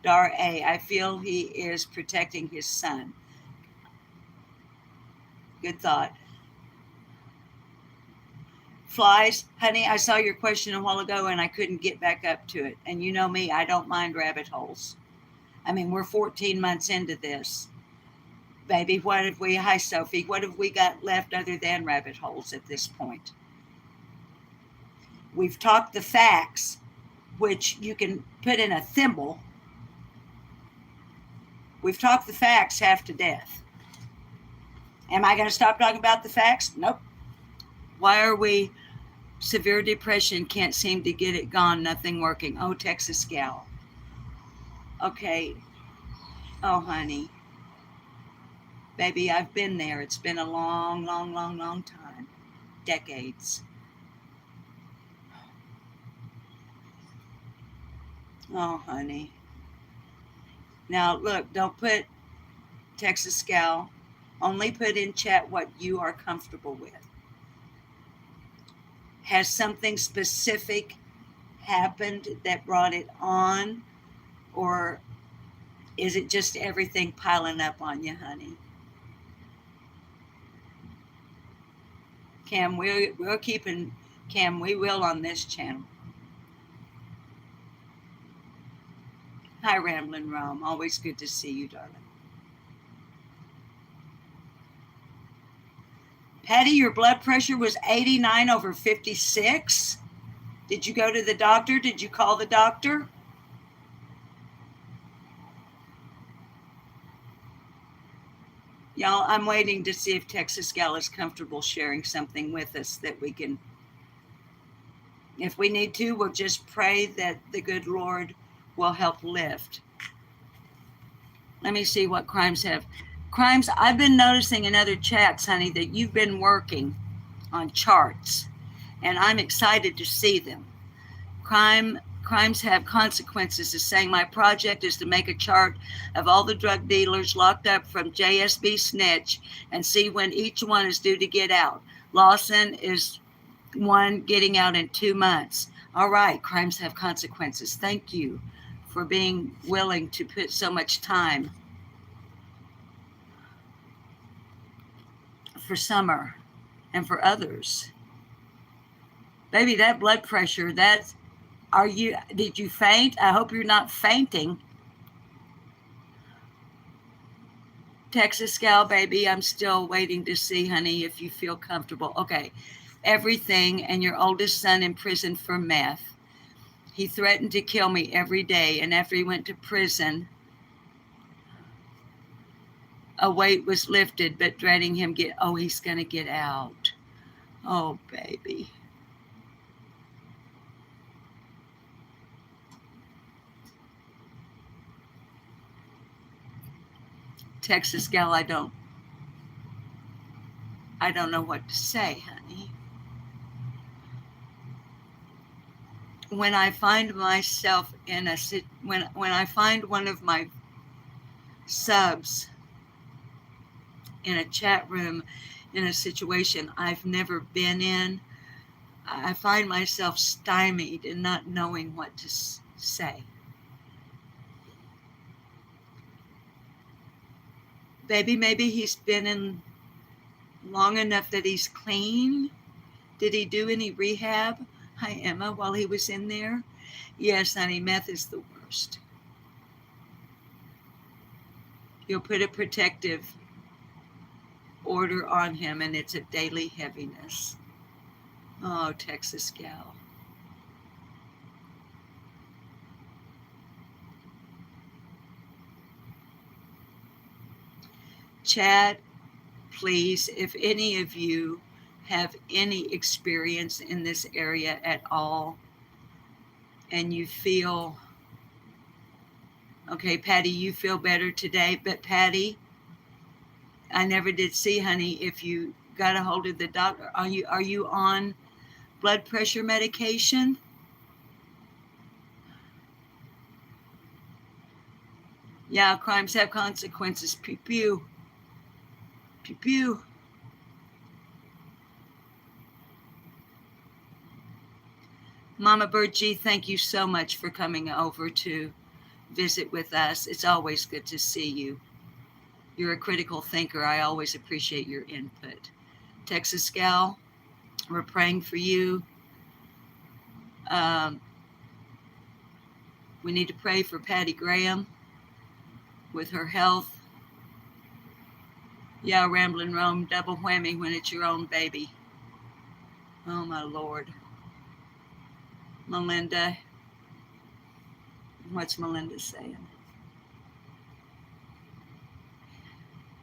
Dar A, I feel he is protecting his son. Good thought. Flies, honey, I saw your question a while ago and I couldn't get back up to it. And you know me, I don't mind rabbit holes. I mean, we're 14 months into this. Baby, hi Sophie, what have we got left other than rabbit holes at this point? We've talked the facts, which you can put in a thimble. We've talked the facts half to death. Am I going to stop talking about the facts? Nope. Why are we severe depression? Can't seem to get it gone. Nothing working. Oh, Texas Gal. Okay. Oh, honey. Baby, I've been there. It's been a long, long, long, long time. Decades. Oh, honey. Now, look, don't put Texas Gal. Only put in chat what you are comfortable with. Has something specific happened that brought it on? Or is it just everything piling up on you, honey? Cam, we're keeping Cam, we will on this channel. Hi, Ramblin' Rome. Always good to see you, darling. Patty, your blood pressure was 89/56. Did you go to the doctor? Did you call the doctor? Y'all, I'm waiting to see if Texas Gal is comfortable sharing something with us that we can, if we need to, we'll just pray that the good Lord will help lift. Let me see what crimes have. Crimes, I've been noticing in other chats, honey, that you've been working on charts, and I'm excited to see them. Crimes have consequences is saying my project is to make a chart of all the drug dealers locked up from JSB snitch and see when each one is due to get out. Lawson is one getting out in 2 months. All right, crimes have consequences. Thank you for being willing to put so much time for Summer and for others. Baby, that blood pressure, did you faint? I hope you're not fainting. Texas Gal, baby, I'm still waiting to see, honey, if you feel comfortable. Okay, everything, and your oldest son in prison for meth. He threatened to kill me every day, and after he went to prison, a weight was lifted, but dreading him he's going to get out. Oh, baby. Texas Gal, I don't know what to say, honey. When I find myself when I find one of my subs in a chat room in a situation I've never been in, I find myself stymied and not knowing what to say. Baby, maybe he's been in long enough that he's clean. Did he do any rehab? Hi, Emma, while he was in there? Yes, honey, meth is the worst. You'll put a protective order on him, and it's a daily heaviness. Oh, Texas gal. Chat, please, if any of you have any experience in this area at all, and you feel, okay, Patty, you feel better today, but Patty, I never did see, honey, if you got a hold of the doctor. Are you on blood pressure medication? Yeah, crimes have consequences. Pew pew. Pew pew. Mama Bird G, thank you so much for coming over to visit with us. It's always good to see you. You're a critical thinker. I always appreciate your input. Texas gal, we're praying for you. We need to pray for Patty Graham with her health. Yeah, Ramblin' Rome, double whammy when it's your own baby. Oh, my Lord. Melinda. What's Melinda saying?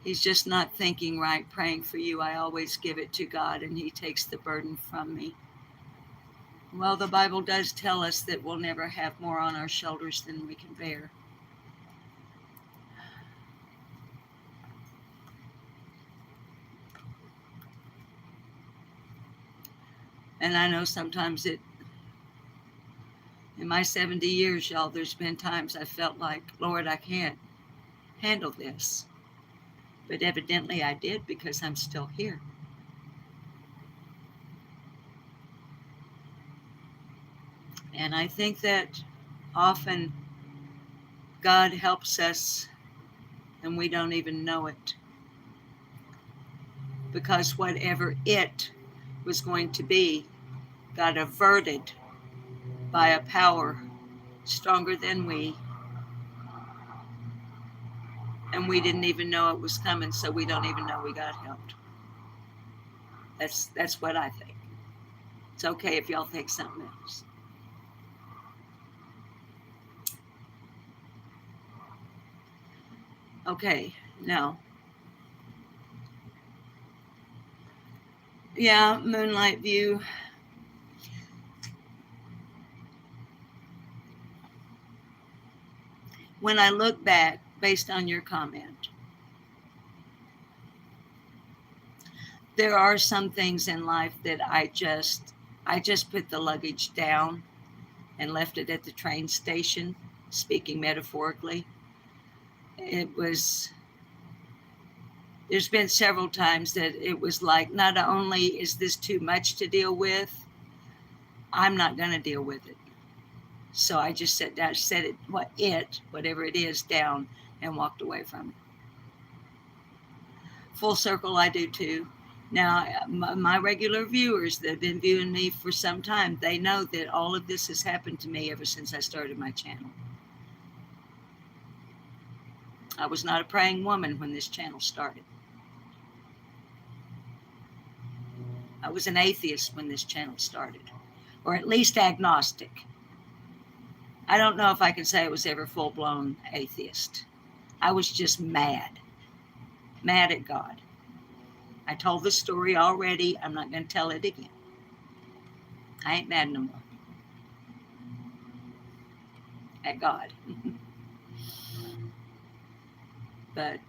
He's just not thinking right. Praying for you. I always give it to God, and he takes the burden from me. Well, the Bible does tell us that we'll never have more on our shoulders than we can bear. And I know sometimes in my 70 years, y'all, there's been times I felt like, Lord, I can't handle this. But evidently I did, because I'm still here. And I think that often God helps us and we don't even know it. Because whatever it was going to be got averted by a power stronger than we. And we didn't even know it was coming, so we don't even know we got helped. That's what I think. It's okay if y'all think something else. Okay, now. Yeah, Moonlight View. When I look back, based on your comment, there are some things in life that I just put the luggage down and left it at the train station, speaking metaphorically. There's been several times that it was like, not only is this too much to deal with, I'm not going to deal with it. So I just set it, whatever it is, down and walked away from it. Full circle, I do too. Now, my regular viewers that have been viewing me for some time, they know that all of this has happened to me ever since I started my channel. I was not a praying woman when this channel started. I was an atheist when this channel started, or at least agnostic. I don't know if I can say I was ever full-blown atheist. I was just mad at God. I told the story already. I'm not going to tell it again. I ain't mad no more at God. But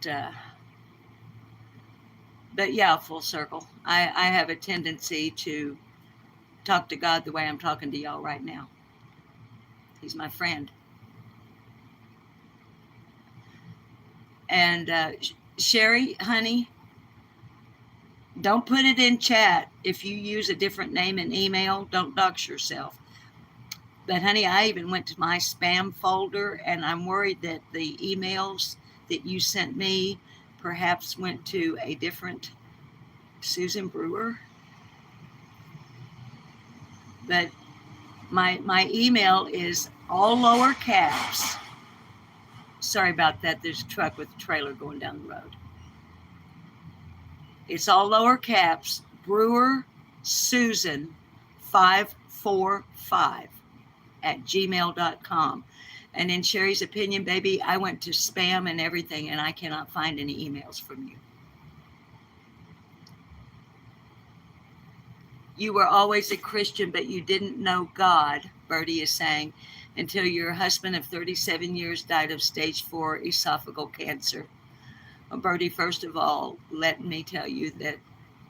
yeah, full circle. I have a tendency to talk to God the way I'm talking to y'all right now. He's my friend. And Sherry, honey, Don't put it in chat. If you use a different name in email, don't dox yourself. But honey, I even went to my spam folder, and I'm worried that the emails that you sent me perhaps went to a different Susan Brewer. But my email is all lower caps. Sorry about that. There's a truck with a trailer going down the road. It's all lower caps. Brewer Susan 545 at gmail.com. And in Sherry's opinion, baby, I went to spam and everything, and I cannot find any emails from you. You were always a Christian, but you didn't know God, Bertie is saying, until your husband of 37 years died of stage 4 esophageal cancer. Well, Bertie, first of all, let me tell you that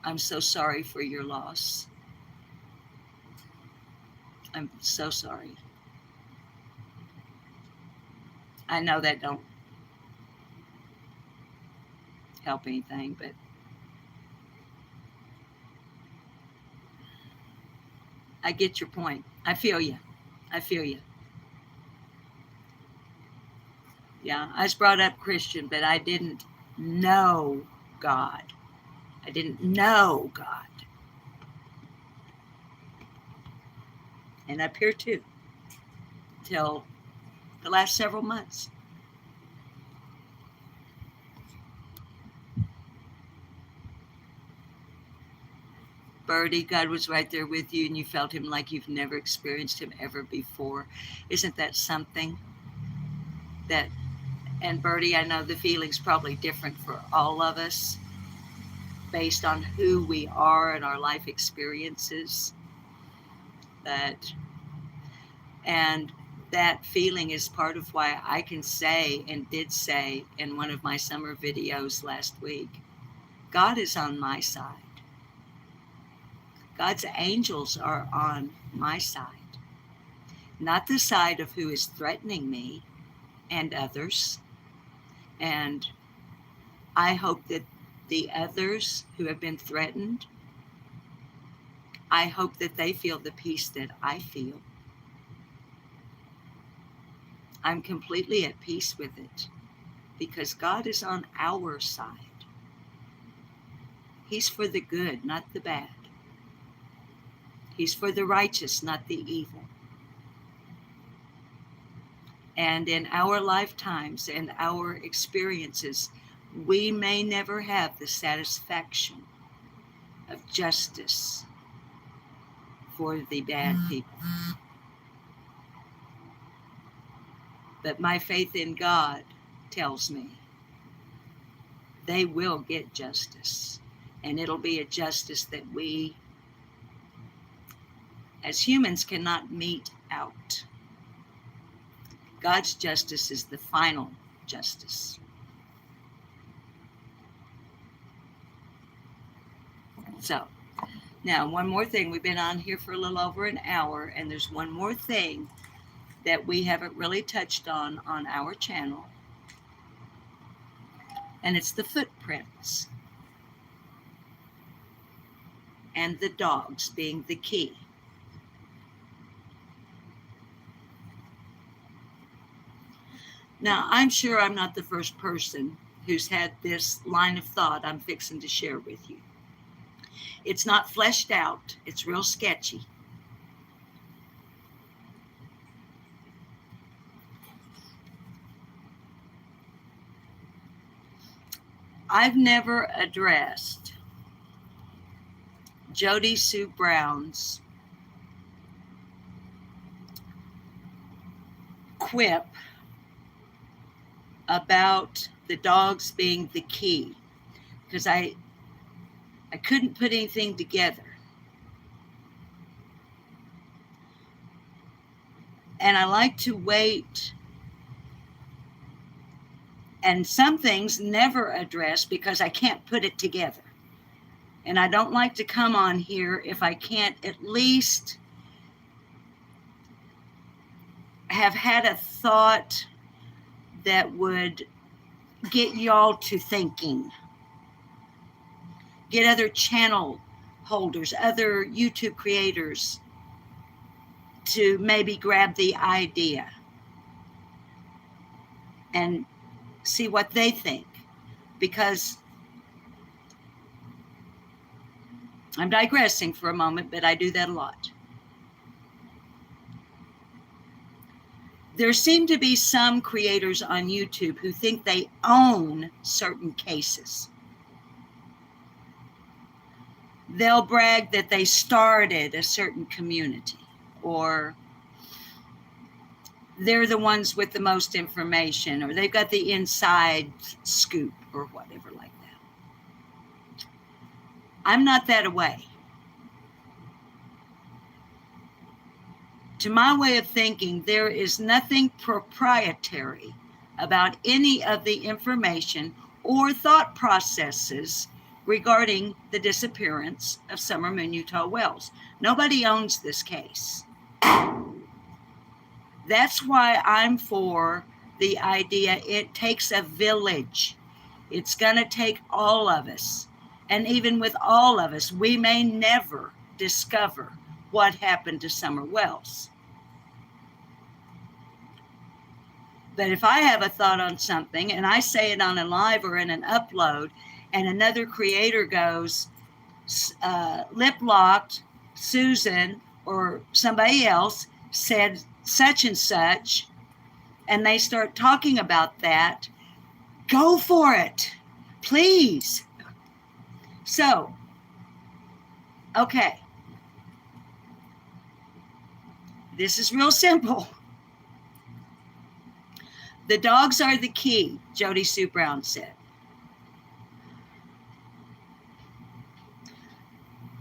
I'm so sorry for your loss. I'm so sorry. I know that don't help anything, but I get your point. I feel you. I feel you. Yeah, I was brought up Christian, but I didn't know God. I didn't know God. And up here too, till the last several months. Bertie, God was right there with you, and you felt him like you've never experienced him ever before. Isn't that something? That, and Bertie, I know the feeling's probably different for all of us based on who we are and our life experiences. And that feeling is part of why I can say, and did say in one of my summer videos last week, God is on my side. God's angels are on my side, not the side of who is threatening me and others. And I hope that the others who have been threatened, I hope that they feel the peace that I feel. I'm completely at peace with it because God is on our side. He's for the good, not the bad. He's for the righteous, not the evil. And in our lifetimes and our experiences, we may never have the satisfaction of justice for the bad people. But my faith in God tells me they will get justice. And it'll be a justice that we, as humans, cannot mete out. God's justice is the final justice. So, now one more thing. We've been on here for a little over an hour, and there's one more thing that we haven't really touched on our channel, and it's the footprints and the dogs being the key. Now, I'm sure I'm not the first person who's had this line of thought I'm fixing to share with you. It's not fleshed out. It's real sketchy. I've never addressed Jody Sue Brown's quip about the dogs being the key, because I couldn't put anything together. And I like to wait, and some things never address because I can't put it together. And I don't like to come on here if I can't at least have had a thought that would get y'all to thinking. get other channel holders, other YouTube creators to maybe grab the idea and see what they think. Because I'm digressing for a moment, but I do that a lot. There seem to be some creators on YouTube who think they own certain cases. They'll brag that they started a certain community, or they're the ones with the most information, or they've got the inside scoop, or whatever like that. I'm not that way. To my way of thinking, there is nothing proprietary about any of the information or thought processes regarding the disappearance of Summer Moon Utah Wells. Nobody owns this case. That's why I'm for the idea it takes a village. It's going to take all of us. And even with all of us, we may never discover what happened to Summer Wells. But if I have a thought on something and I say it on a live or in an upload, and another creator goes, lip locked, Susan or somebody else said such and such, and they start talking about that, go for it, please. So, okay. This is real simple. The dogs are the key, Jody Sue Brown said.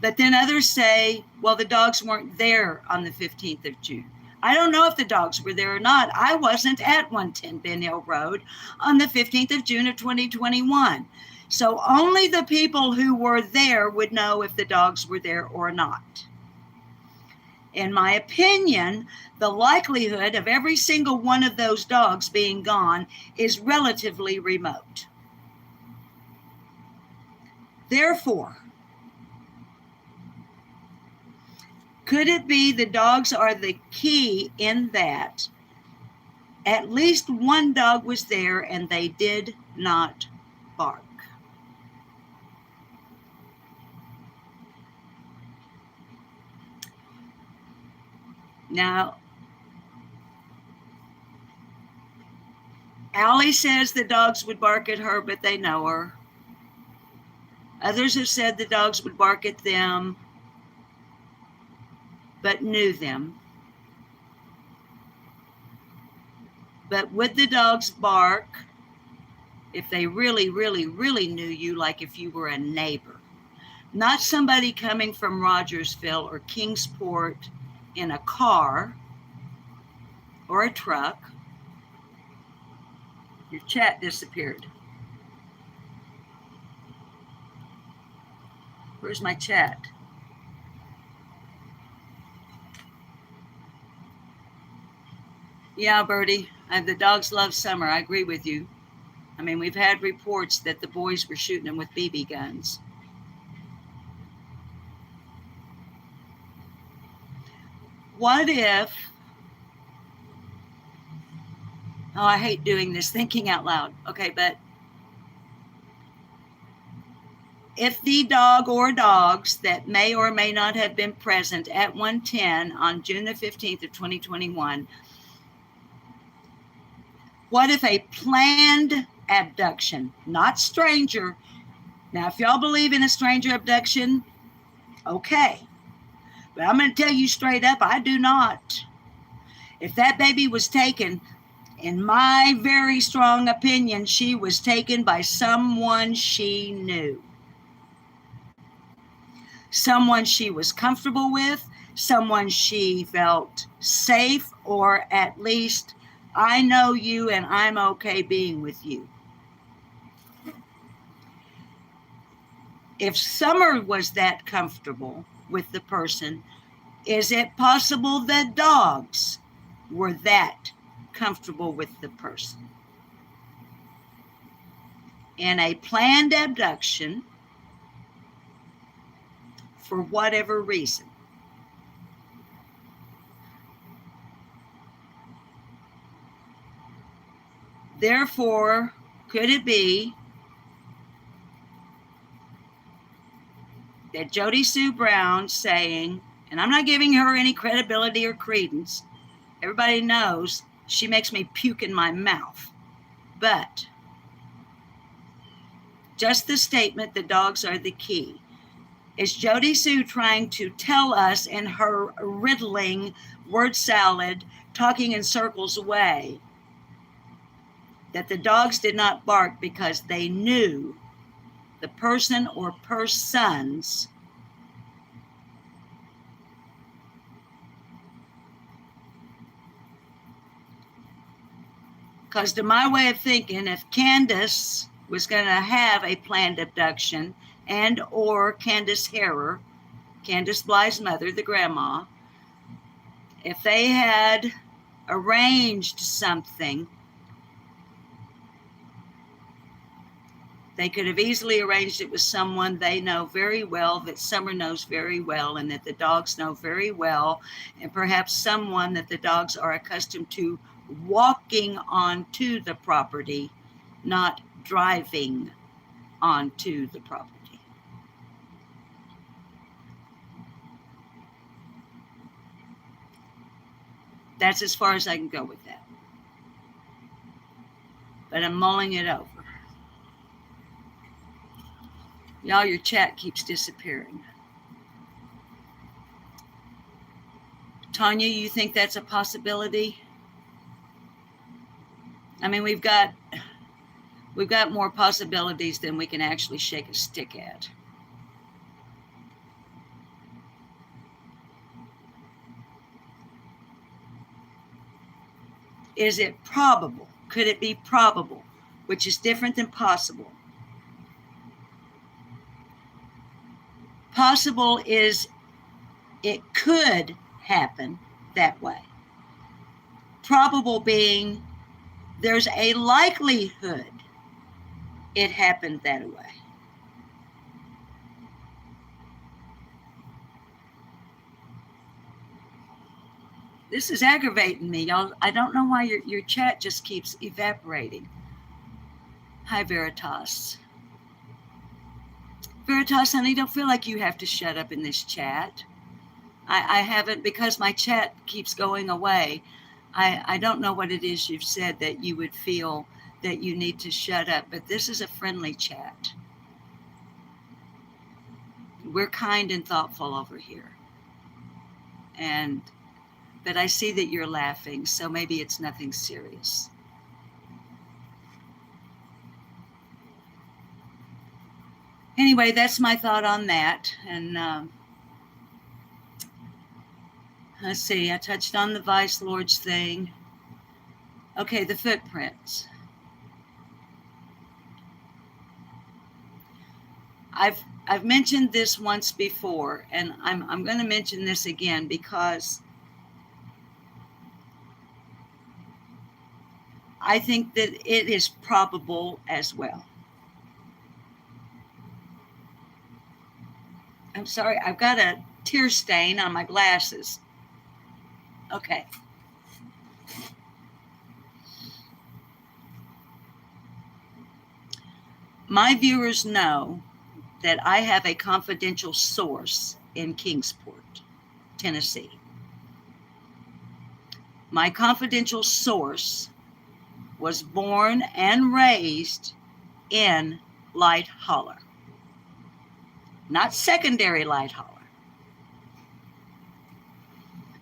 But then others say, well, the dogs weren't there on the 15th of June. I don't know if the dogs were there or not. I wasn't at 110 Ben Hill Road on the 15th of June of 2021. So only the people who were there would know if the dogs were there or not. In my opinion, the likelihood of every single one of those dogs being gone is relatively remote. Therefore, could it be the dogs are the key in that at least one dog was there and they did not bark? Now, Allie says the dogs would bark at her, but they know her. Others have said the dogs would bark at them, but knew them. But would the dogs bark if they really, really, really knew you, like if you were a neighbor? Not somebody coming from Rogersville or Kingsport in a car or a truck. Your chat disappeared. Where's my chat? Yeah, Bertie, the dogs love Summer. I agree with you. I mean, we've had reports that the boys were shooting them with BB guns. What if, oh, I hate doing this, thinking out loud. Okay, but if the dog or dogs that may or may not have been present at 110 on June the 15th of 2021, what if a planned abduction, not stranger? Now, if y'all believe in a stranger abduction, okay. But I'm going to tell you straight up, I do not. If that baby was taken, in my very strong opinion, she was taken by someone she knew. Someone she was comfortable with, someone she felt safe, or at least, I know you and I'm okay being with you. If Summer was that comfortable with the person, is it possible that dogs were that comfortable with the person? In a planned abduction, for whatever reason. Therefore, could it be that Jody Sue Brown saying, and I'm not giving her any credibility or credence, everybody knows she makes me puke in my mouth, but just the statement, the dogs are the key. Is Jody Sue trying to tell us in her riddling word salad, talking in circles way, that the dogs did not bark because they knew the person or persons because to my way of thinking, if Candace was going to have a planned abduction and or Candace Harrer, Candace Bly's mother, the grandma, if they had arranged something, they could have easily arranged it with someone they know very well, that Summer knows very well, and that the dogs know very well, and perhaps someone that the dogs are accustomed to walking onto the property, not driving onto the property. That's as far as I can go with that. But I'm mulling it over. Y'all, your chat keeps disappearing. Tanya, you think that's a possibility? I mean, we've got more possibilities than we can actually shake a stick at. Is it probable? Could it be probable? Which is different than possible. Possible is it could happen that way. Probable being there's a likelihood it happened that way. This is aggravating me, y'all. I don't know why your chat just keeps evaporating. Hi, Veritas. Veritas, honey, don't feel like you have to shut up in this chat. I haven't, because my chat keeps going away. I don't know what it is you've said that you would feel that you need to shut up, but this is a friendly chat. We're kind and thoughtful over here. But I see that you're laughing, so maybe it's nothing serious. Anyway, that's my thought on that. And let's see, I touched on the Vice Lords thing. Okay, the footprints. I've mentioned this once before, and I'm going to mention this again because I think that it is probable as well. I'm sorry, I've got a tear stain on my glasses. Okay. My viewers know that I have a confidential source in Kingsport, Tennessee. My confidential source was born and raised in Light Holler, not secondary Light Holler.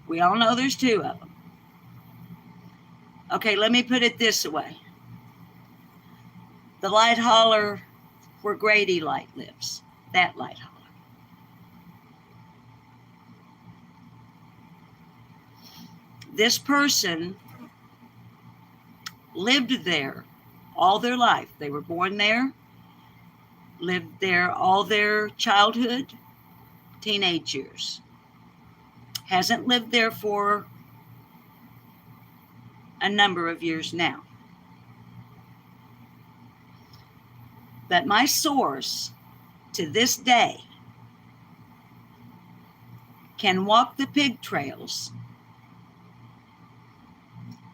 We all know there's two of them. Okay, let me put it this way. The Light Holler where Grady Light lives, that Light Holler. This person lived there all their life. They were born there, lived there all their childhood, teenage years. Hasn't lived there for a number of years now. But my source to this day can walk the pig trails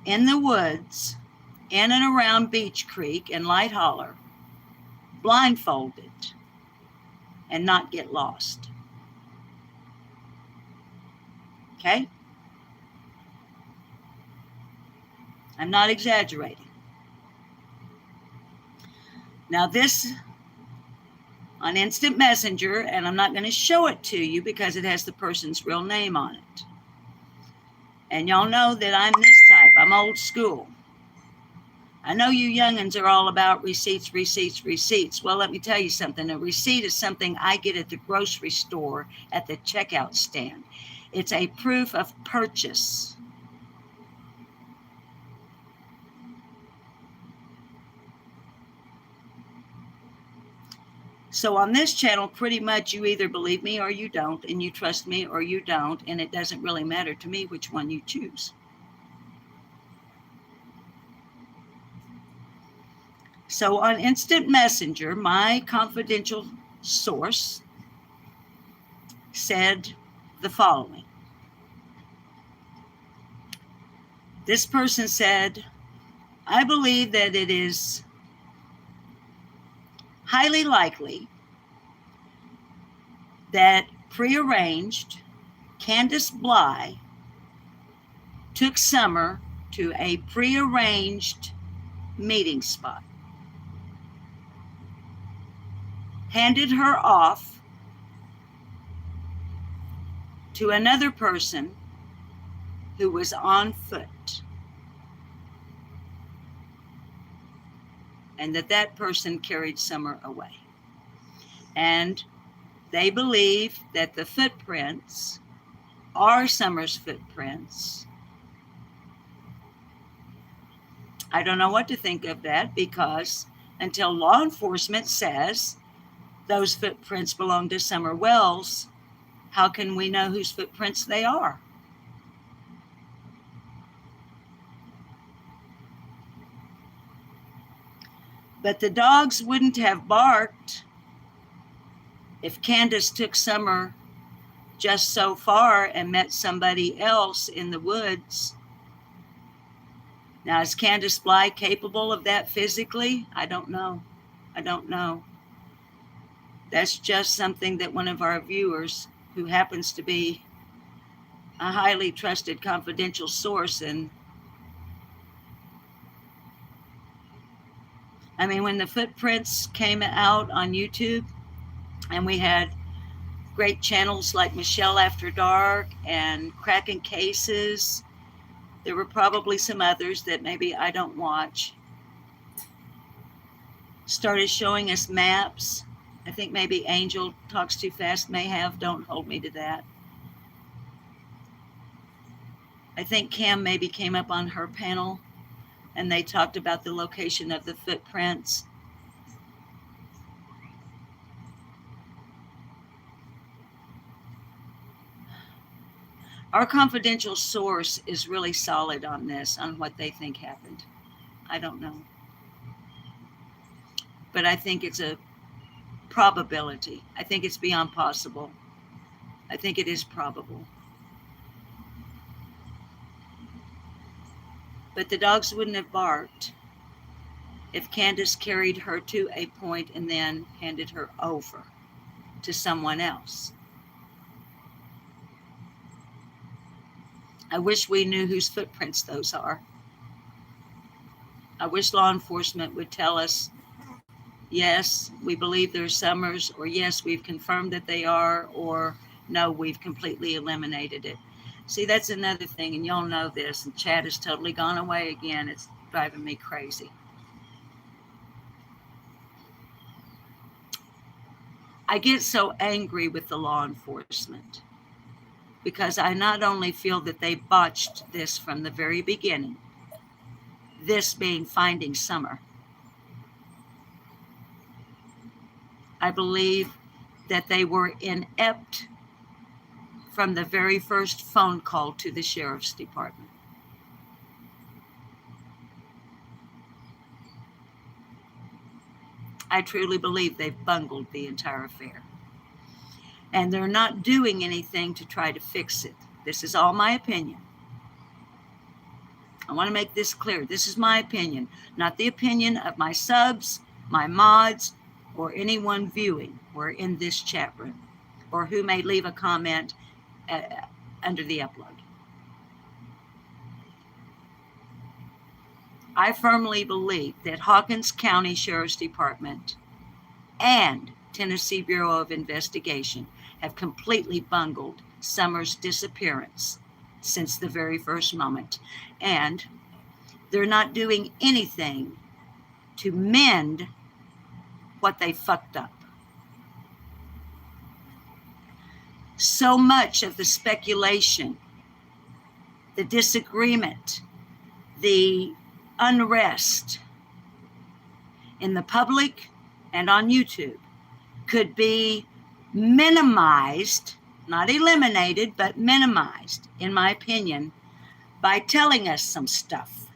in the woods, in and around Beach Creek and Light Holler, blindfolded, and not get lost. Okay? I'm not exaggerating. Now this on Instant Messenger, and I'm not going to show it to you because it has the person's real name on it. And y'all know that I'm this type. I'm old school. I know you youngins are all about receipts, receipts, receipts. Well, let me tell you something. A receipt is something I get at the grocery store at the checkout stand. It's a proof of purchase. So on this channel, pretty much you either believe me or you don't, and you trust me or you don't, and it doesn't really matter to me which one you choose. So on Instant Messenger, my confidential source said the following. This person said, I believe that it is highly likely that prearranged Candace Bly took Summer to a prearranged meeting spot, handed her off to another person who was on foot, and that person carried Summer away. And they believe that the footprints are Summer's footprints. I don't know what to think of that, because until law enforcement says those footprints belong to Summer Wells, how can we know whose footprints they are? But the dogs wouldn't have barked if Candace took Summer just so far and met somebody else in the woods. Now, is Candace Bly capable of that physically? I don't know. I don't know. That's just something that one of our viewers, who happens to be a highly trusted confidential source, and I mean, when the footprints came out on YouTube, and we had great channels like Michelle After Dark and Cracking Cases, there were probably some others that maybe I don't watch, started showing us maps. I think maybe Angel Talks Too Fast may have, don't hold me to that. I think Cam maybe came up on her panel and they talked about the location of the footprints. Our confidential source is really solid on this, on what they think happened. I don't know. But I think it's a probability. I think it's beyond possible. I think it is probable. But the dogs wouldn't have barked if Candace carried her to a point and then handed her over to someone else. I wish we knew whose footprints those are. I wish law enforcement would tell us, yes, we believe they're Summers, or yes, we've confirmed that they are, or no, we've completely eliminated it. See, that's another thing, and y'all know this, and Chad has totally gone away again. It's driving me crazy. I get so angry with the law enforcement because I not only feel that they botched this from the very beginning, this being finding Summer, I believe that they were inept from the very first phone call to the sheriff's department. I truly believe they've bungled the entire affair. And they're not doing anything to try to fix it. This is all my opinion. I want to make this clear. This is my opinion, not the opinion of my subs, my mods, or anyone viewing or in this chat room, or who may leave a comment under the upload. I firmly believe that Hawkins County Sheriff's Department and Tennessee Bureau of Investigation have completely bungled Summer's disappearance since the very first moment. And they're not doing anything to mend what they fucked up. So much of the speculation, the disagreement, the unrest in the public and on YouTube could be minimized, not eliminated, but minimized, in my opinion, by telling us some stuff.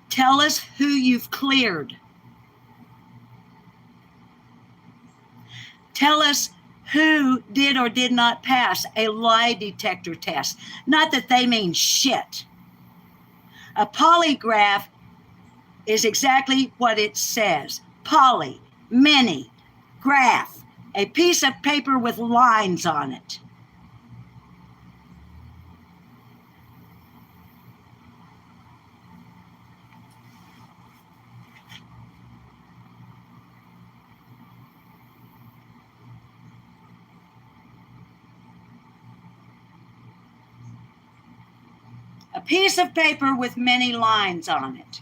Tell us who you've cleared. Tell us who did or did not pass a lie detector test. Not that they mean shit. A polygraph is exactly what it says. Poly, many, graph, a piece of paper with lines on it. A piece of paper with many lines on it.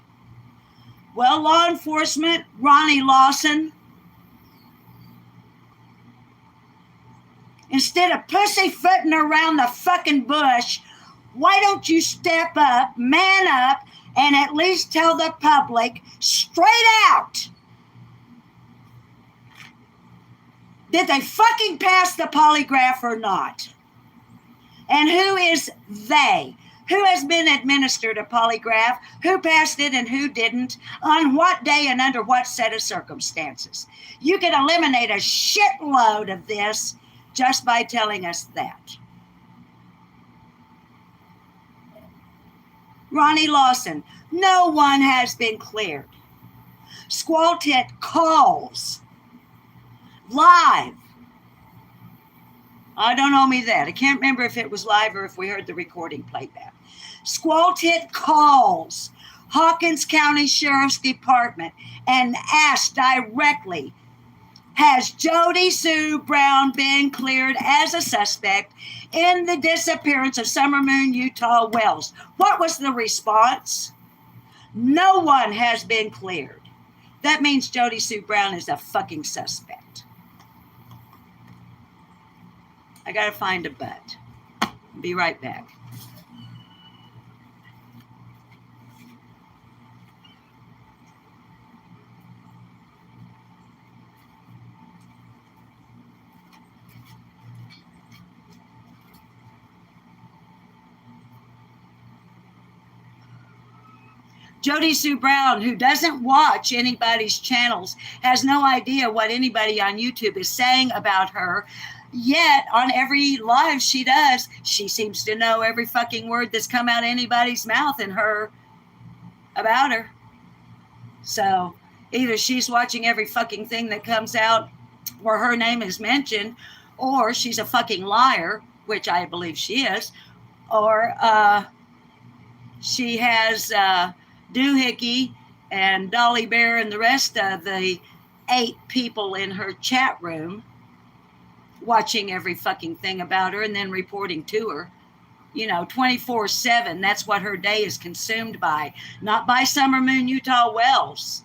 Well, law enforcement, Ronnie Lawson, instead of pussyfooting around the fucking bush, why don't you step up, man up, and at least tell the public straight out, did they fucking pass the polygraph or not? And who is they? Who has been administered a polygraph? Who passed it and who didn't? On what day and under what set of circumstances? You can eliminate a shitload of this just by telling us that. Ronnie Lawson, no one has been cleared. Squall Tit calls live. I don't owe me that. I can't remember if it was live or if we heard the recording playback. Squall Tit calls Hawkins County Sheriff's Department and asks directly, has Jody Sue Brown been cleared as a suspect in the disappearance of Summer Moon Utah Wells? What was the response? No one has been cleared. That means Jody Sue Brown is a fucking suspect. I got to find a butt. Be right back. Jody Sue Brown, who doesn't watch anybody's channels, has no idea what anybody on YouTube is saying about her. Yet, on every live she does, she seems to know every fucking word that's come out of anybody's mouth in her about her. So, either she's watching every fucking thing that comes out where her name is mentioned, or she's a fucking liar, which I believe she is, or she has Doohickey and Dolly Bear and the rest of the 8 people in her chat room watching every fucking thing about her and then reporting to her, 24/7. That's what her day is consumed by, not by Summer Moon Utah Wells.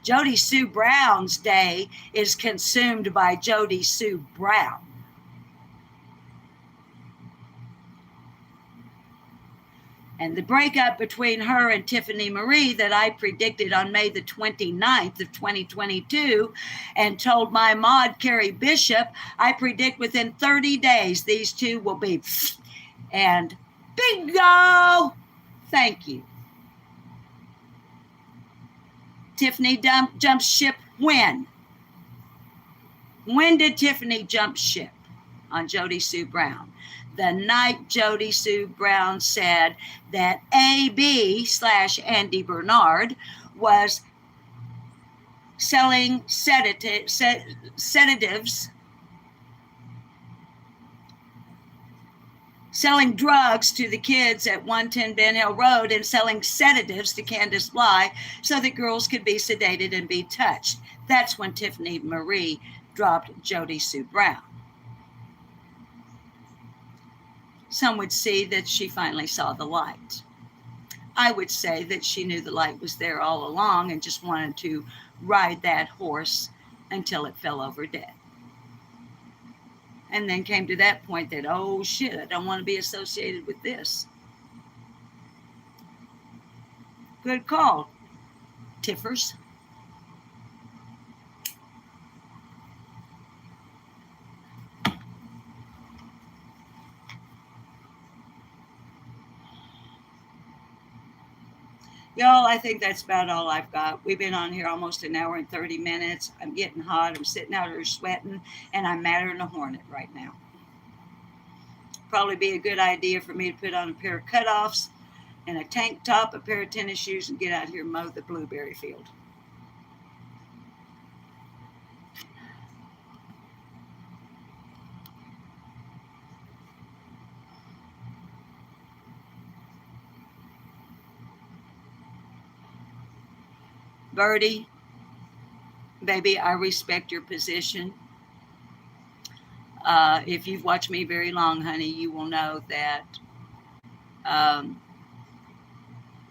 Jody Sue Brown's day is consumed by Jody Sue Brown. And the breakup between her and Tiffany Marie that I predicted on May the 29th of 2022 and told my mod, Carrie Bishop, I predict within 30 days these two will be and bingo! Thank you. Tiffany jumped ship when? When did Tiffany jump ship on Jody Sue Brown? The night Jody Sue Brown said that AB/Andy Bernard was selling sedatives, selling drugs to the kids at 110 Ben Hill Road and selling sedatives to Candace Bly so that girls could be sedated and be touched. That's when Tiffany Marie dropped Jody Sue Brown. Some would see that she finally saw the light. I would say that she knew the light was there all along and just wanted to ride that horse until it fell over dead. And then came to that point that, oh shit, I don't want to be associated with this. Good call, Tiffers. Y'all, I think that's about all I've got. We've been on here almost an hour and 30 minutes. I'm getting hot. I'm sitting out here sweating, and I'm madder than a hornet right now. Probably be a good idea for me to put on a pair of cutoffs and a tank top, a pair of tennis shoes, and get out here and mow the blueberry field. Birdie, baby, I respect your position. If you've watched me very long, honey, you will know that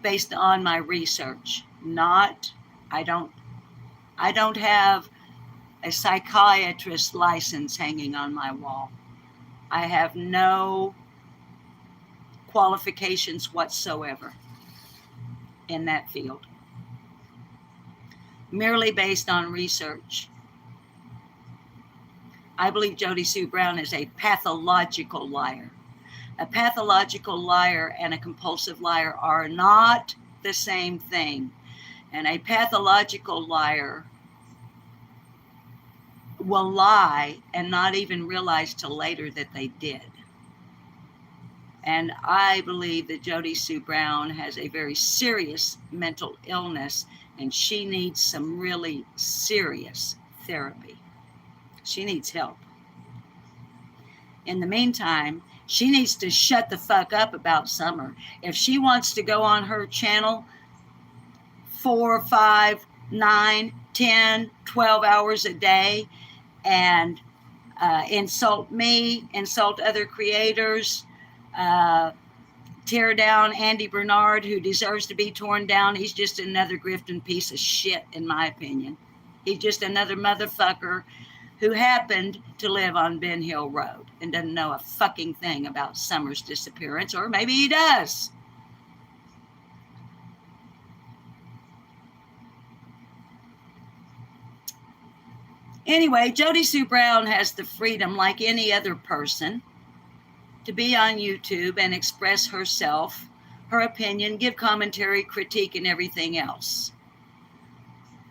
based on my research, I don't have a psychiatrist license hanging on my wall. I have no qualifications whatsoever in that field. Merely based on research. I believe Jody Sue Brown is a pathological liar. A pathological liar and a compulsive liar are not the same thing. And a pathological liar will lie and not even realize till later that they did. And I believe that Jody Sue Brown has a very serious mental illness, and she needs some really serious therapy. She needs help. In the meantime, she needs to shut the fuck up about Summer. If she wants to go on her channel 4, 5, 9, 10, 12 hours a day and insult me, insult other creators, tear down Andy Bernard, who deserves to be torn down. He's just another grifting piece of shit, in my opinion. He's just another motherfucker who happened to live on Ben Hill Road and doesn't know a fucking thing about Summer's disappearance, or maybe he does. Anyway, Jody Sue Brown has the freedom, like any other person, to be on YouTube and express herself, her opinion, give commentary, critique, and everything else.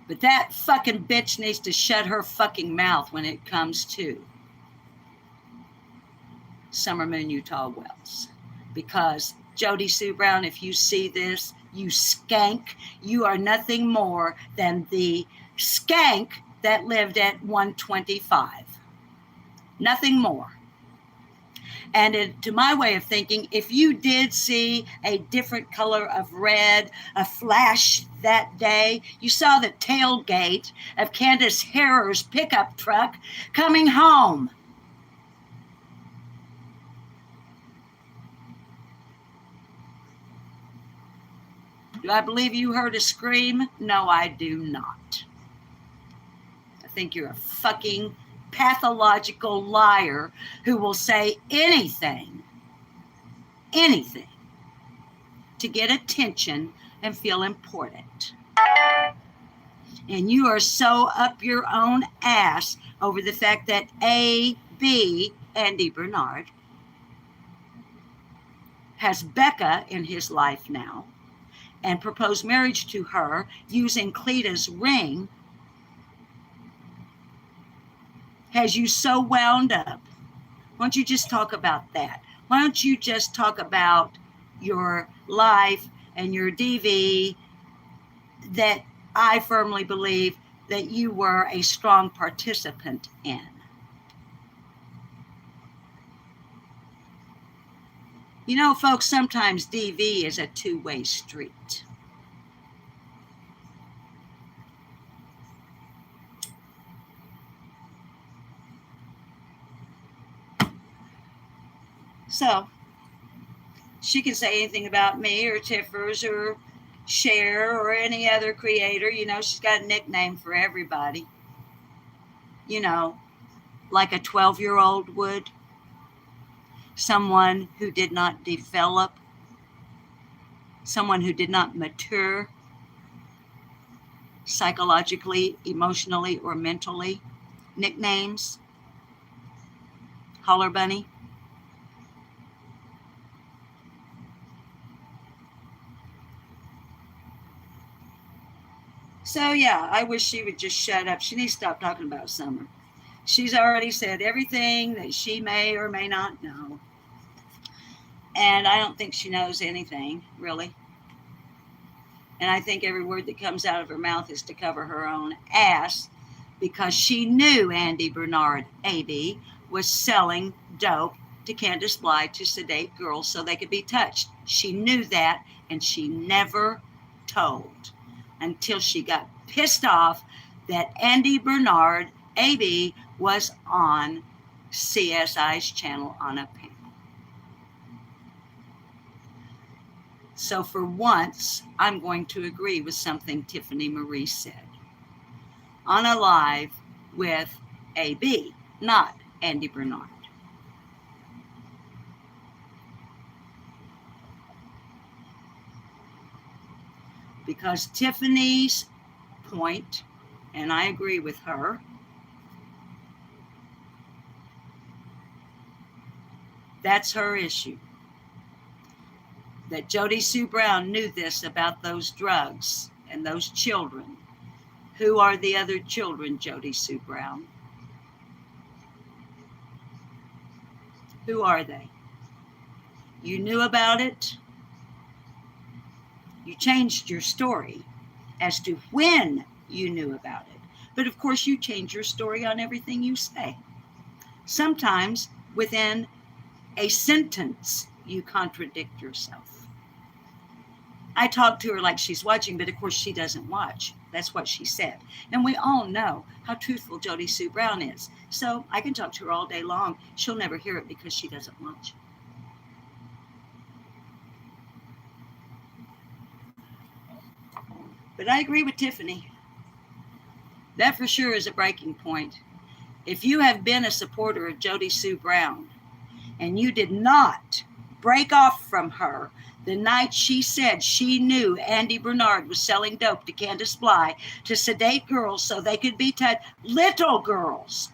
But that fucking bitch needs to shut her fucking mouth when it comes to Summer Moon Utah Wells. Because Jody Sue Brown, if you see this, you skank, you are nothing more than the skank that lived at 125. Nothing more. And to my way of thinking, if you did see a different color of red, a flash that day, you saw the tailgate of Candace Harrer's pickup truck coming home. Do I believe you heard a scream? No, I do not. I think you're a fucking pathological liar who will say anything to get attention and feel important. And you are so up your own ass over the fact that A.B. Andy Bernard has Becca in his life now, and proposed marriage to her using Cleta's ring has you so wound up? Why don't you just talk about that? Why don't you just talk about your life and your DV that I firmly believe that you were a strong participant in? You know, folks, sometimes DV is a two-way street. So, she can say anything about me or Tiffers or Cher or any other creator. You know, she's got a nickname for everybody. You know, like a 12-year-old would. Someone who did not develop. Someone who did not mature psychologically, emotionally, or mentally. Nicknames. Holler Bunny. So yeah, I wish she would just shut up. She needs to stop talking about Summer. She's already said everything that she may or may not know. And I don't think she knows anything, really. And I think every word that comes out of her mouth is to cover her own ass, because she knew Andy Bernard, AB, was selling dope to Candace Bly to sedate girls so they could be touched. She knew that, and she never told until she got pissed off that Andy Bernard, AB, was on CSI's channel on a panel. So for once, I'm going to agree with something Tiffany Marie said on a live with AB, not Andy Bernard. Because Tiffany's point, and I agree with her, that's her issue. That Jody Sue Brown knew this about those drugs and those children. Who are the other children, Jody Sue Brown? Who are they? You knew about it. You changed your story as to when you knew about it. But of course, you change your story on everything you say. Sometimes within a sentence, you contradict yourself. I talk to her like she's watching, but of course she doesn't watch. That's what she said. And we all know how truthful Jody Sue Brown is. So I can talk to her all day long. She'll never hear it because she doesn't watch. But I agree with Tiffany. That for sure is a breaking point. If you have been a supporter of Jody Sue Brown and you did not break off from her the night she said she knew Andy Bernard was selling dope to Candace Bly to sedate girls so they could be touched, little girls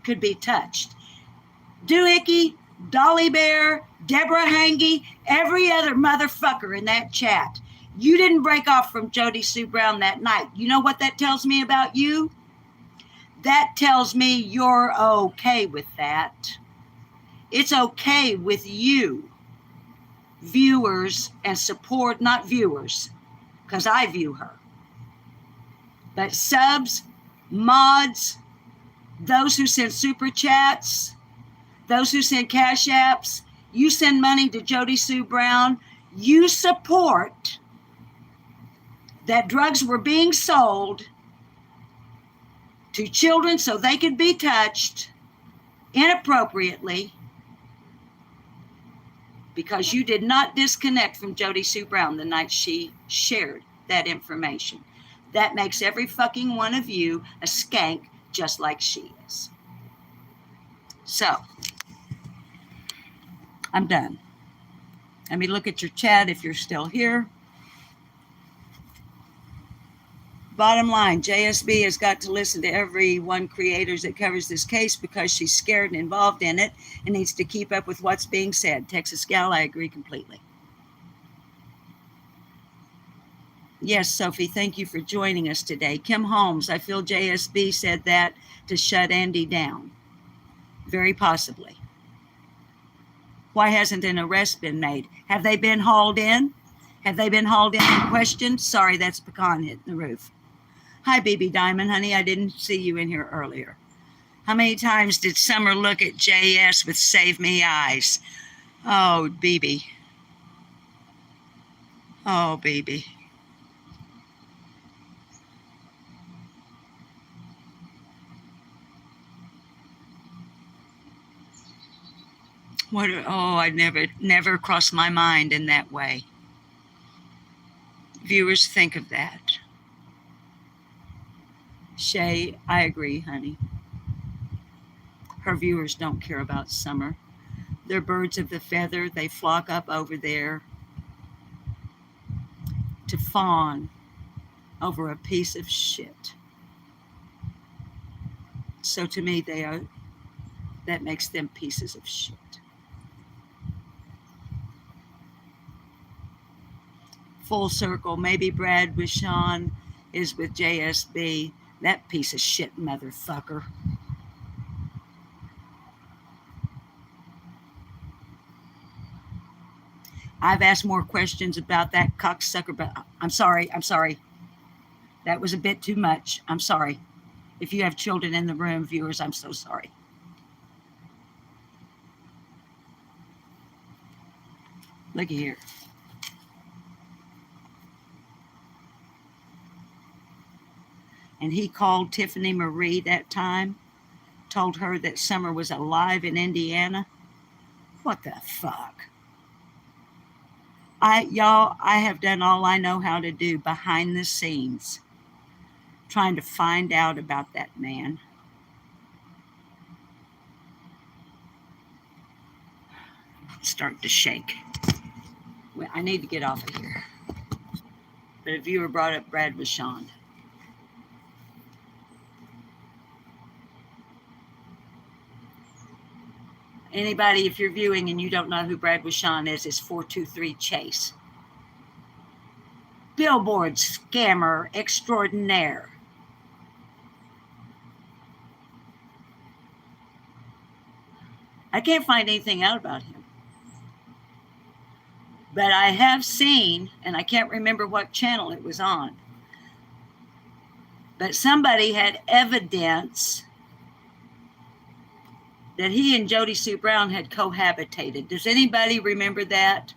could be touched. Doohickey, Dolly Bear, Deborah Hangy, every other motherfucker in that chat. You didn't break off from Jody Sue Brown that night. You know what that tells me about you? That tells me you're okay with that. It's okay with you, viewers and support, not viewers, because I view her. But subs, mods, those who send super chats, those who send cash apps, you send money to Jody Sue Brown, you support that drugs were being sold to children so they could be touched inappropriately because you did not disconnect from Jody Sue Brown the night she shared that information. That makes every fucking one of you a skank just like she is. So, I'm done. Let me look at your chat if you're still here. Bottom line, JSB has got to listen to every one creators that covers this case because she's scared and involved in it and needs to keep up with what's being said. Texas Gal, I agree completely. Yes, Sophie, thank you for joining us today. Kim Holmes, I feel JSB said that to shut Andy down. Very possibly. Why hasn't an arrest been made? Have they been hauled in? Have they been hauled in and questioned? Sorry, that's pecan hitting the roof. Hi, BB Diamond, honey. I didn't see you in here earlier. How many times did Summer look at JS with save me eyes? Oh, BB. Oh, BB. What? Oh, I never crossed my mind in that way. Viewers, think of that. Shay, I agree, honey. Her viewers don't care about Summer. They're birds of the feather. They flock up over there to fawn over a piece of shit. So to me, that makes them pieces of shit. Full circle, maybe Brad Wishon is with JSB. That piece of shit motherfucker. I've asked more questions about that cocksucker, but I'm sorry. That was a bit too much. I'm sorry. If you have children in the room, viewers, I'm so sorry. Looky here. And he called Tiffany Marie that time, told her that Summer was alive in Indiana. What the fuck? I have done all I know how to do behind the scenes, trying to find out about that man. Start to shake. Well, I need to get off of here. But a viewer brought up Brad Wishon. Anybody, if you're viewing and you don't know who Brad Wishon is 423 Chase. Billboard scammer extraordinaire. I can't find anything out about him. But I have seen, and I can't remember what channel it was on, but somebody had evidence that he and Jody Sue Brown had cohabitated. Does anybody remember that?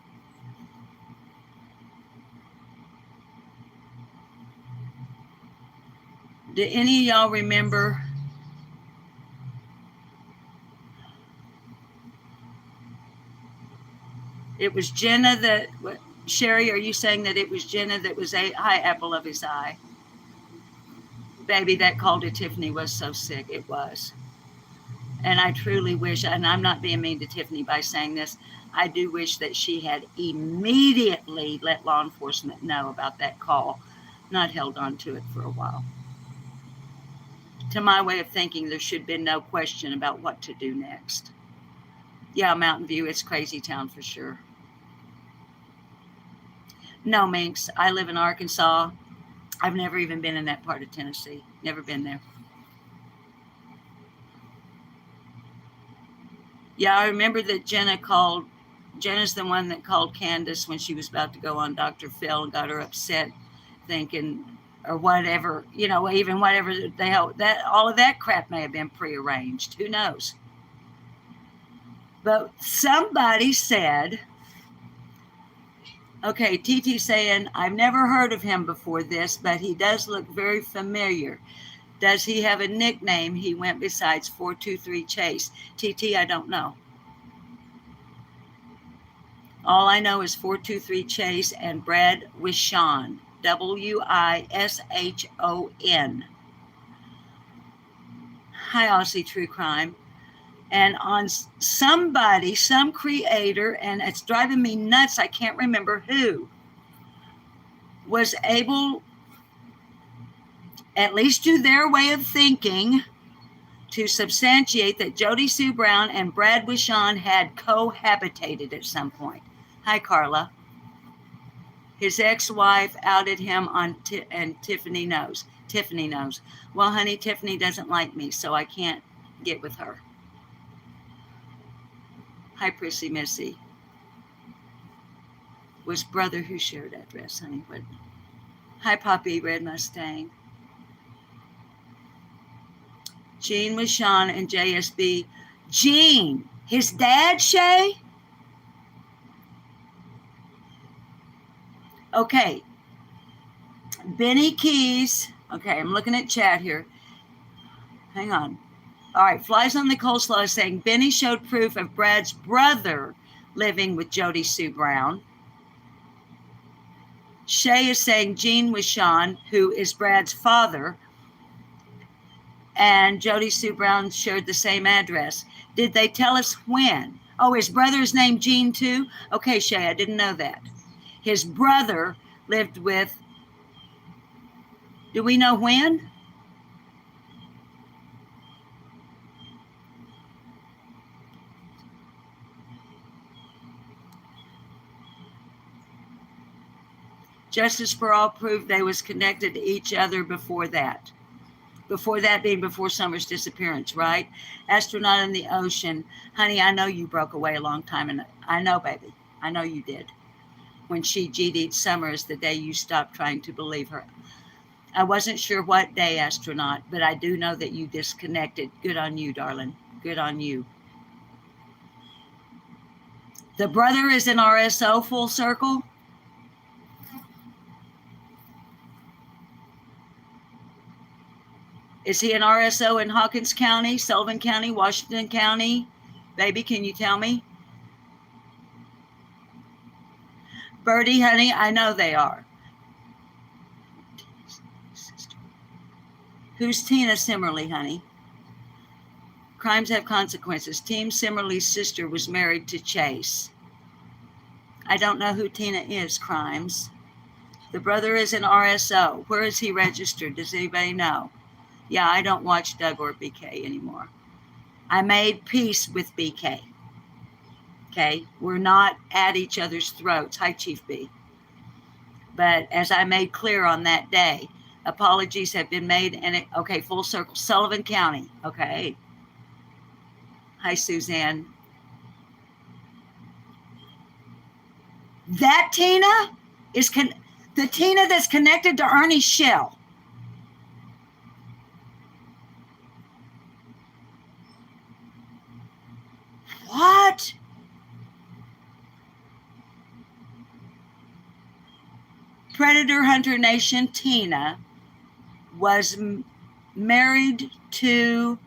Do any of y'all remember? It was Jenna that, Sherry, are you saying that it was Jenna that was a high apple of his eye? Baby, that call to Tiffany was so sick. It was. And I truly wish, and I'm not being mean to Tiffany by saying this, I do wish that she had immediately let law enforcement know about that call, not held on to it for a while. To my way of thinking, there should have been no question about what to do next. Yeah, Mountain View, it's crazy town for sure. No, Minx, I live in Arkansas. I've never even been in that part of Tennessee. Never been there. Yeah, I remember that Jenna's the one that called Candace when she was about to go on Dr. Phil and got her upset, thinking, or whatever, even whatever the hell, that all of that crap may have been prearranged. Who knows? But somebody said, okay, TT saying, I've never heard of him before this, but he does look very familiar. Does he have a nickname he went besides 423 Chase? TT, I don't know. All I know is 423 Chase and Brad Wishon. Wishon. Hi, Aussie True Crime. And on some creator, and it's driving me nuts, I can't remember who, was able, at least to their way of thinking, to substantiate that Jody Sue Brown and Brad Wishon had cohabitated at some point. Hi, Carla. His ex-wife outed him on, and Tiffany knows. Tiffany knows. Well, honey, Tiffany doesn't like me, so I can't get with her. Hi, Prissy Missy. Was brother who shared address, honey. What? Hi, Poppy Red Mustang. Gene was Sean and JSB. Gene, his dad, Shay? Okay. Benny Keys. Okay, I'm looking at chat here. Hang on. All right, Flies on the Coleslaw is saying Benny showed proof of Brad's brother living with Jody Sue Brown. Shay is saying Gene was Sean, who is Brad's father, and Jody Sue Brown shared the same address. Did they tell us when? Oh, his brother is named Gene too? Okay, Shay, I didn't know that. His brother lived with, do we know when? Justice for All proved they was connected to each other before that. Before that being before Summer's disappearance, right? Astronaut in the Ocean. Honey, I know you broke away a long time. And I know, baby. I know you did. When she GD'd Summers the day you stopped trying to believe her. I wasn't sure what day, Astronaut, but I do know that you disconnected. Good on you, darling. Good on you. The brother is in RSO full circle. Is he an RSO in Hawkins County, Sullivan County, Washington County? Baby, can you tell me? Birdie, honey, I know they are. Who's Tina Simmerly, honey? Crimes have consequences. Team Simmerly's sister was married to Chase. I don't know who Tina is, Crimes. The brother is an RSO. Where is he registered? Does anybody know? Yeah, I don't watch Doug or BK anymore. I made peace with BK. Okay, we're not at each other's throats. Hi, Chief B. But as I made clear on that day, apologies have been made. And okay, full circle, Sullivan County. Okay. Hi, Suzanne. That Tina is the Tina that's connected to Ernie Shell. What? Predator Hunter Nation Tina was married to,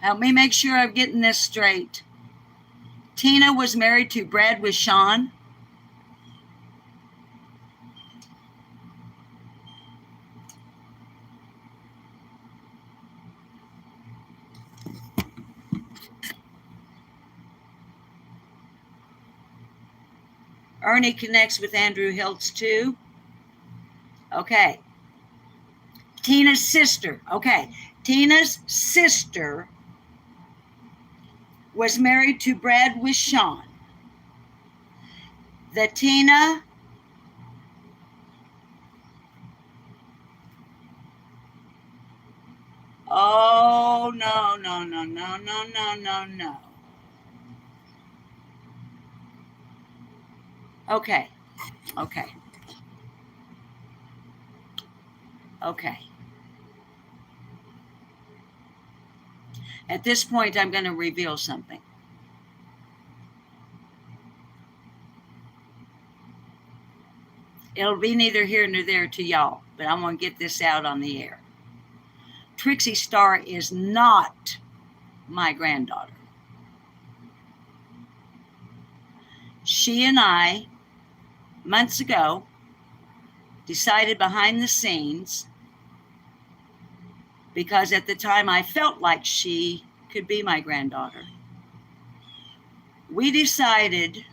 help me make sure I'm getting this straight. Tina was married to Brad with Sean. Ernie connects with Andrew Hiltz too. Okay. Tina's sister. Okay. Tina's sister was married to Brad with Sean. The Tina oh, no. Okay. At this point, I'm going to reveal something. It'll be neither here nor there to y'all, but I'm going to get this out on the air. Trixie Starr is not my granddaughter. She and I, months ago, decided behind the scenes, because at the time I felt like she could be my granddaughter. We decided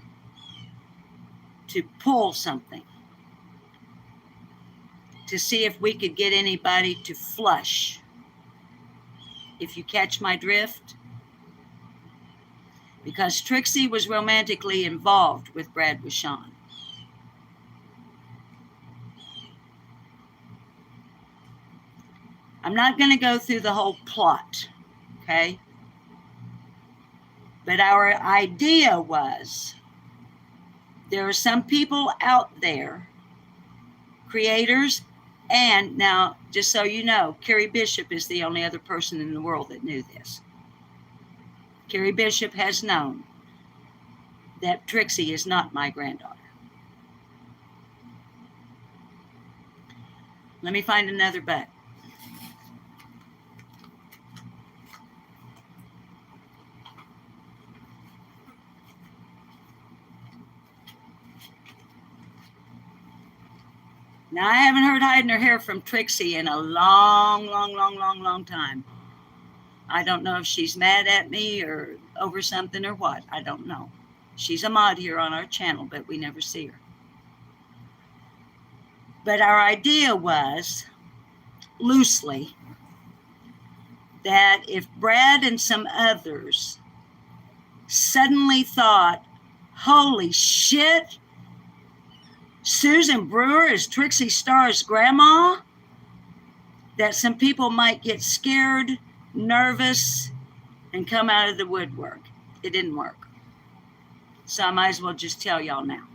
to pull something to see if we could get anybody to flush. If you catch my drift. Because Trixie was romantically involved with Brad with Sean. I'm not going to go through the whole plot, okay? But our idea was there are some people out there, creators, and now, just so you know, Carrie Bishop is the only other person in the world that knew this. Carrie Bishop has known that Trixie is not my granddaughter. Let me find another but. Now, I haven't heard hiding her hair from Trixie in a long time. I don't know if she's mad at me or over something or what. I don't know. She's a mod here on our channel, but we never see her. But our idea was, loosely, that if Brad and some others suddenly thought, holy shit, Susan Brewer is Trixie Starr's grandma, that some people might get scared, nervous, and come out of the woodwork. It didn't work. So I might as well just tell y'all now.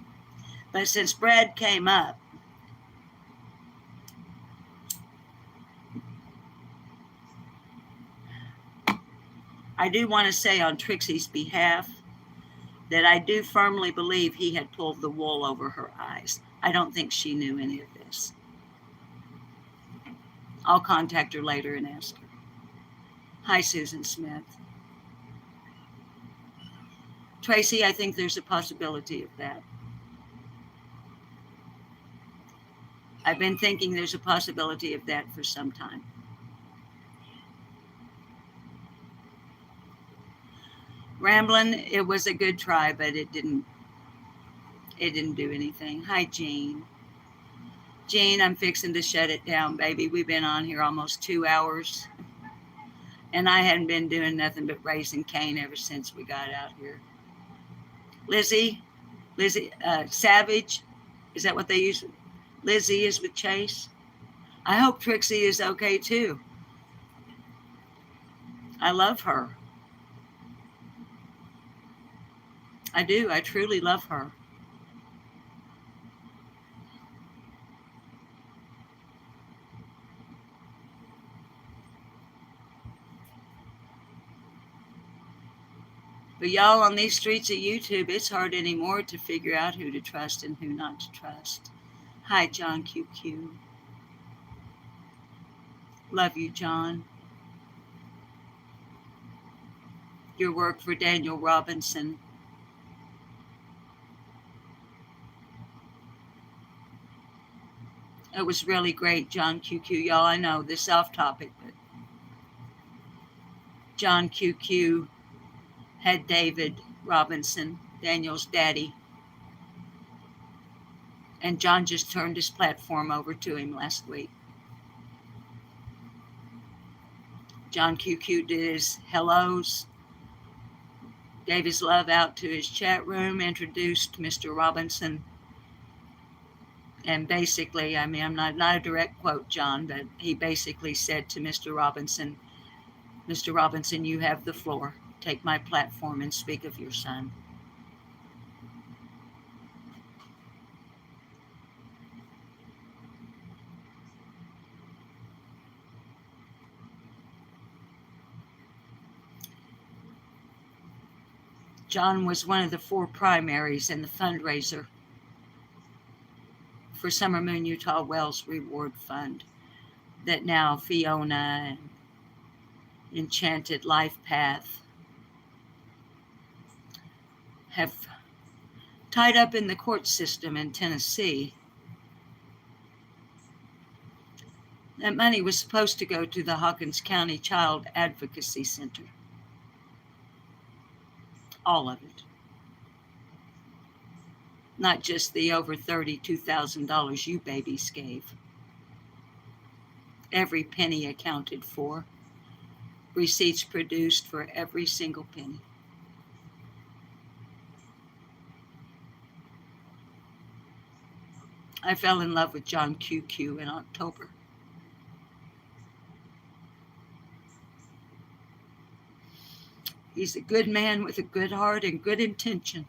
But since Brad came up, I do want to say on Trixie's behalf that I do firmly believe he had pulled the wool over her eyes. I don't think she knew any of this. I'll contact her later and ask her. Hi, Susan Smith. Tracy, I think there's a possibility of that. I've been thinking there's a possibility of that for some time. Ramblin', it was a good try, but it didn't do anything. Hi, Jean. Jean, I'm fixing to shut it down, baby. We've been on here almost 2 hours. And I hadn't been doing nothing but raising Cain ever since we got out here. Lizzie, Savage, is that what they use? Lizzie is with Chase. I hope Trixie is okay too. I love her. I do. I truly love her. But y'all, on these streets of YouTube, it's hard anymore to figure out who to trust and who not to trust. Hi, John QQ. Love you, John. Your work for Daniel Robinson. It was really great, John QQ. Y'all, I know this is off topic, but John QQ had David Robinson, Daniel's daddy. And John just turned his platform over to him last week. John QQ did his hellos, gave his love out to his chat room, introduced Mr. Robinson. And basically, I mean, I'm not a direct quote, John, but he basically said to Mr. Robinson, you have the floor. Take my platform and speak of your son. John was one of the 4 primaries in the fundraiser for Summer Moon Utah Wells Reward Fund that now Fiona and Enchanted Life Path have tied up in the court system in Tennessee. That money was supposed to go to the Hawkins County Child Advocacy Center. All of it. Not just the over $32,000 you babies gave. Every penny accounted for. Receipts produced for every single penny. I fell in love with John QQ in October. He's a good man with a good heart and good intention.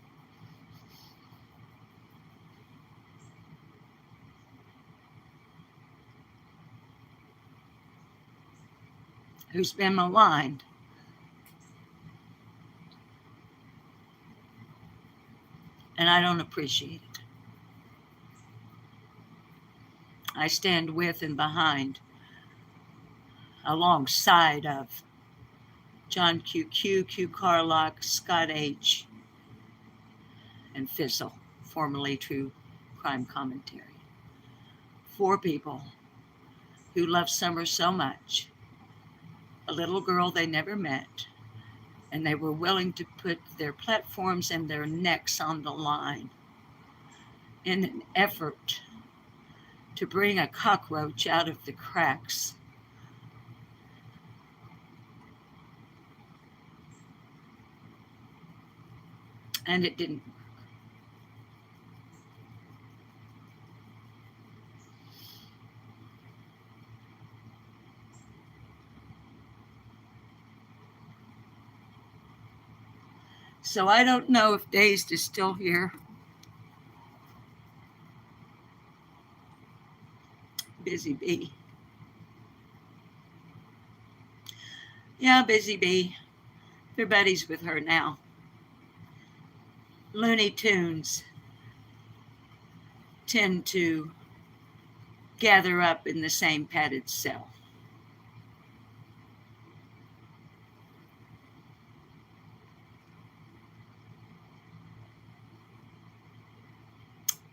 Who's been maligned. And I don't appreciate it. I stand with and behind, alongside of John Q, Q Carlock, Scott H, and Fizzle, formerly True Crime Commentary. 4 people who love Summer so much, a little girl they never met, and they were willing to put their platforms and their necks on the line in an effort to bring a cockroach out of the cracks. And it didn't. So I don't know if Dazed is still here. Busy Bee. Yeah, Busy Bee. They're buddies with her now. Looney Tunes tend to gather up in the same padded cell.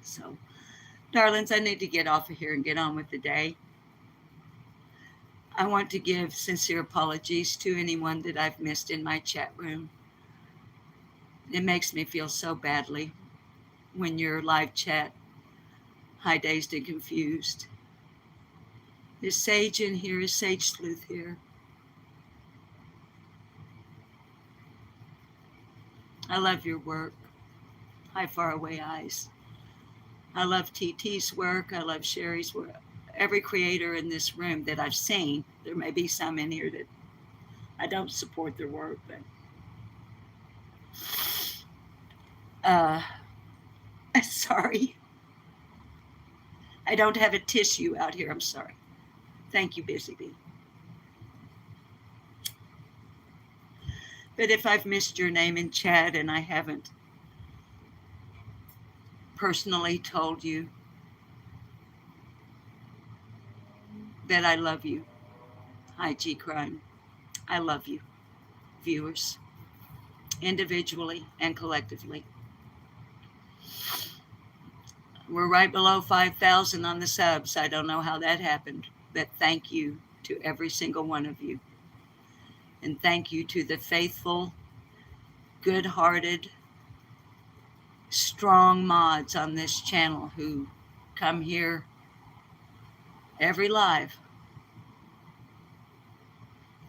So, darlings, I need to get off of here and get on with the day. I want to give sincere apologies to anyone that I've missed in my chat room. It makes me feel so badly when your live chat, hi Dazed and Confused. Is Sage in here? Is Sage Sleuth here? I love your work. Hi Faraway Eyes. I love TT's work. I love Sherry's work. Every creator in this room that I've seen, there may be some in here that I don't support their work, but sorry. I don't have a tissue out here. I'm sorry. Thank you, Busy Bee. But if I've missed your name in chat and I haven't personally told you that I love you, hi G Crime, I love you, viewers, individually and collectively. We're right below 5,000 on the subs. I don't know how that happened, but thank you to every single one of you. And thank you to the faithful, good-hearted, strong mods on this channel who come here every live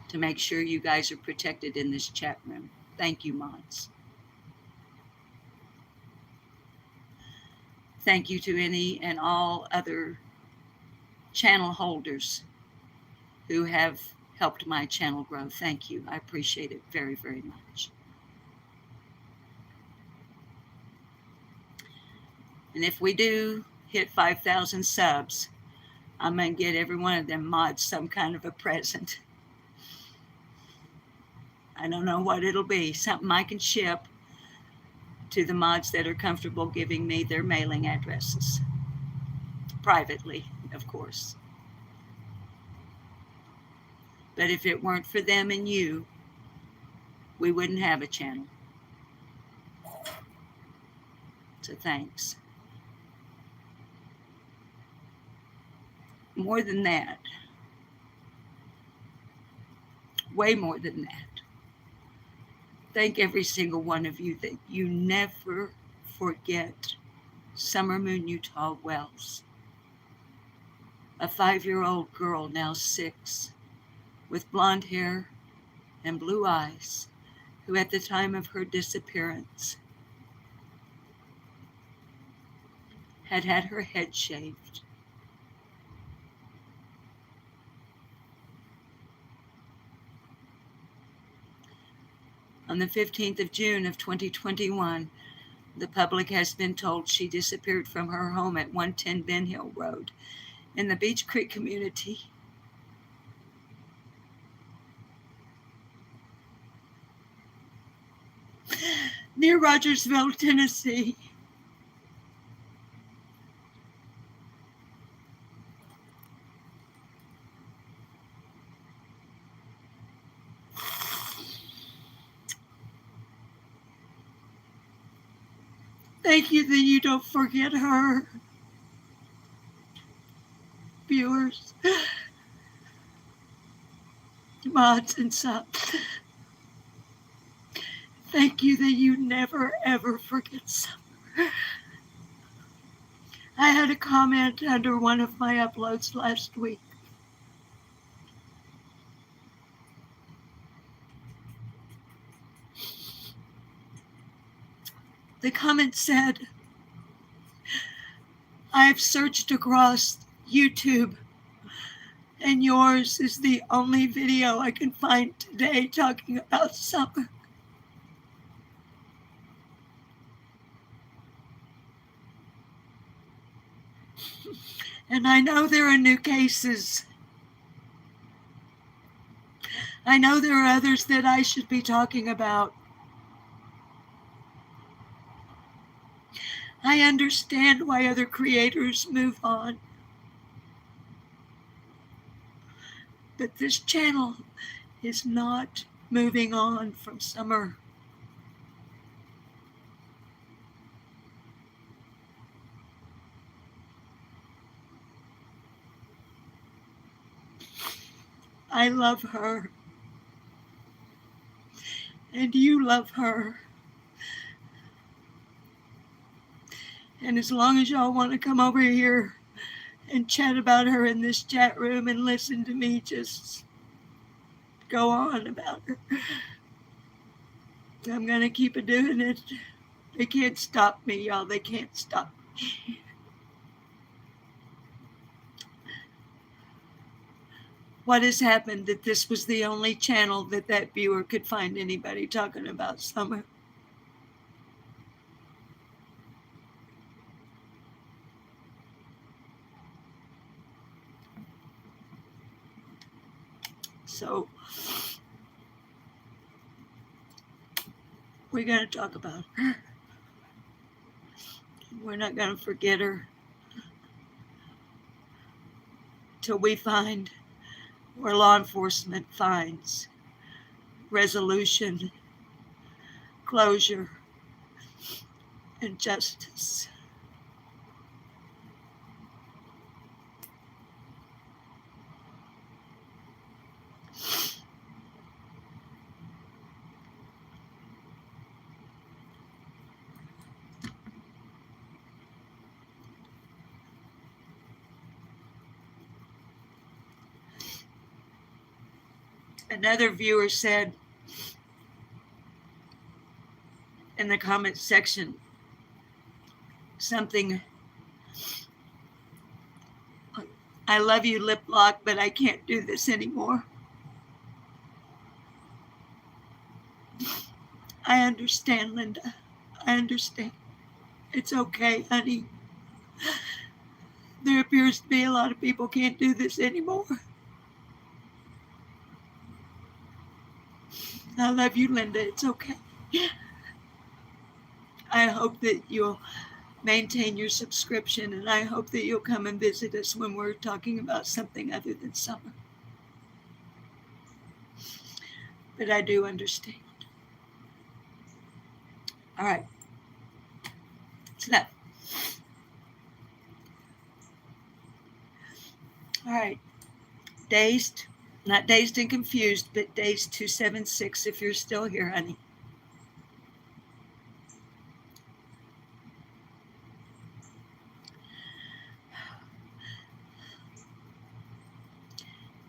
to make sure you guys are protected in this chat room. Thank you, mods. Thank you to any and all other channel holders who have helped my channel grow. Thank you. I appreciate it very, very much. And if we do hit 5,000 subs, I'm going to get every one of them mods some kind of a present. I don't know what it'll be. Something I can ship to the mods that are comfortable giving me their mailing addresses. Privately, of course. But if it weren't for them and you, we wouldn't have a channel. So thanks. More than that, way more than that, thank every single one of you that you never forget Summer Moon Utah Wells, a 5-year-old girl, now 6, with blonde hair and blue eyes, who at the time of her disappearance had had her head shaved. On the 15th of June of 2021, the public has been told she disappeared from her home at 110 Ben Hill Road in the Beach Creek community. Near Rogersville, Tennessee. Thank you that you don't forget her, viewers, mods, and subs. Thank you that you never, ever forget Summer. I had a comment under one of my uploads last week. The comment said, I've searched across YouTube, and yours is the only video I can find today talking about Summer. And I know there are new cases. I know there are others that I should be talking about. I understand why other creators move on. But this channel is not moving on from Summer. I love her. And you love her. And as long as y'all want to come over here and chat about her in this chat room and listen to me just go on about her, I'm going to keep doing it. They can't stop me, y'all. They can't stop me. What has happened that this was the only channel that viewer could find anybody talking about Summer? So we're going to talk about her. We're not going to forget her till we find, where law enforcement finds resolution, closure, and justice. Another viewer said in the comment section something, I love you, lip lock, but I can't do this anymore. I understand, Linda. I understand. It's okay, honey. There appears to be a lot of people can't do this anymore. I love you, Linda. It's okay. I hope that you'll maintain your subscription, and I hope that you'll come and visit us when we're talking about something other than Summer. But I do understand. All right. It's enough. All right. Dazed. Not dazed and confused, but dazed 276 if you're still here, honey.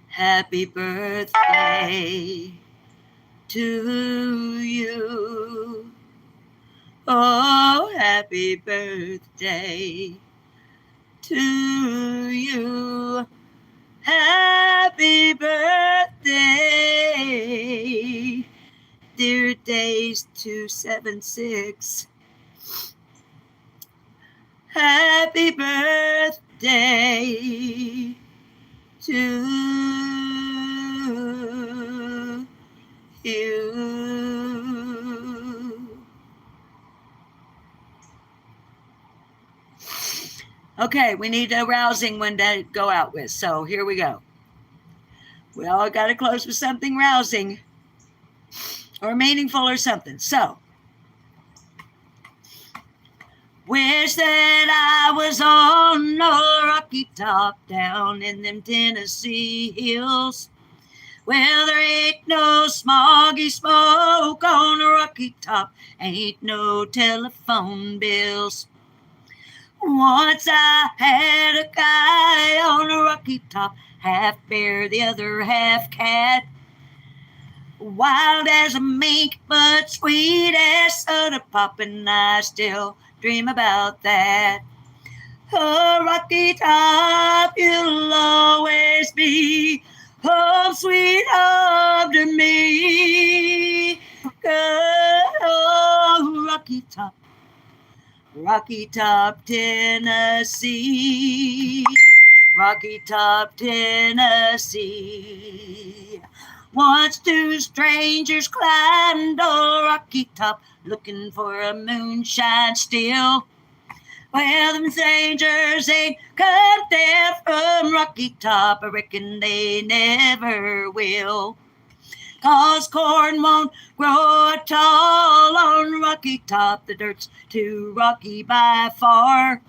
Happy birthday to you. Oh, happy birthday to you. Happy birthday, dear days 276. Happy birthday to you. Okay, we need a rousing one to go out with. So here we go. We all got to close with something rousing or meaningful or something. So, wish that I was on a rocky top down in them Tennessee hills. Well, there ain't no smoggy smoke on a rocky top, ain't no telephone bills. Once I had a guy on a rocky top, half bear, the other half cat. Wild as a mink, but sweet as soda pop, and I still dream about that. Oh, rocky top, you'll always be home sweet home to me. Oh, Rocky Top, Tennessee. Rocky Top, Tennessee. Once two strangers climbed a rocky top, looking for a moonshine still. Well, them strangers ain't come there from Rocky Top, I reckon they never will. 'Cause corn won't grow tall on Rocky Top, the dirt's too rocky by far.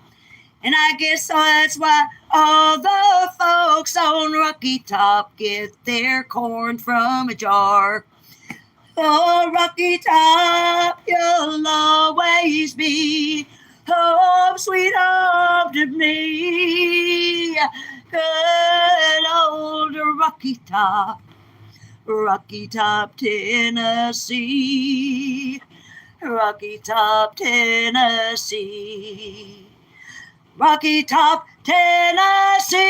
And I guess that's why all the folks on Rocky Top get their corn from a jar. Oh, Rocky Top, you'll always be home, sweet home to me. Good old Rocky Top, Tennessee. Rocky Top, Tennessee. Rocky Top, Tennessee.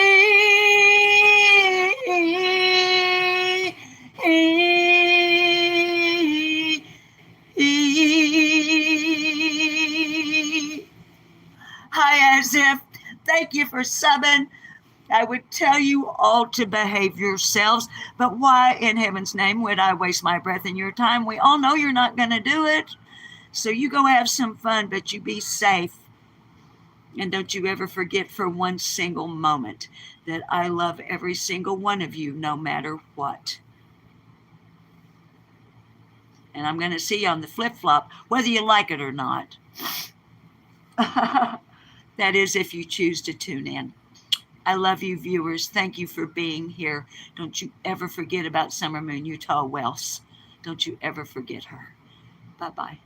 Hi, as if. Thank you for subbing. I would tell you all to behave yourselves, but why in heaven's name would I waste my breath in your time? We all know you're not going to do it. So you go have some fun, but you be safe. And don't you ever forget for one single moment that I love every single one of you, no matter what. And I'm going to see you on the flip-flop, whether you like it or not. That is, if you choose to tune in. I love you, viewers. Thank you for being here. Don't you ever forget about Summer Moon Utah Wells. Don't you ever forget her. Bye-bye.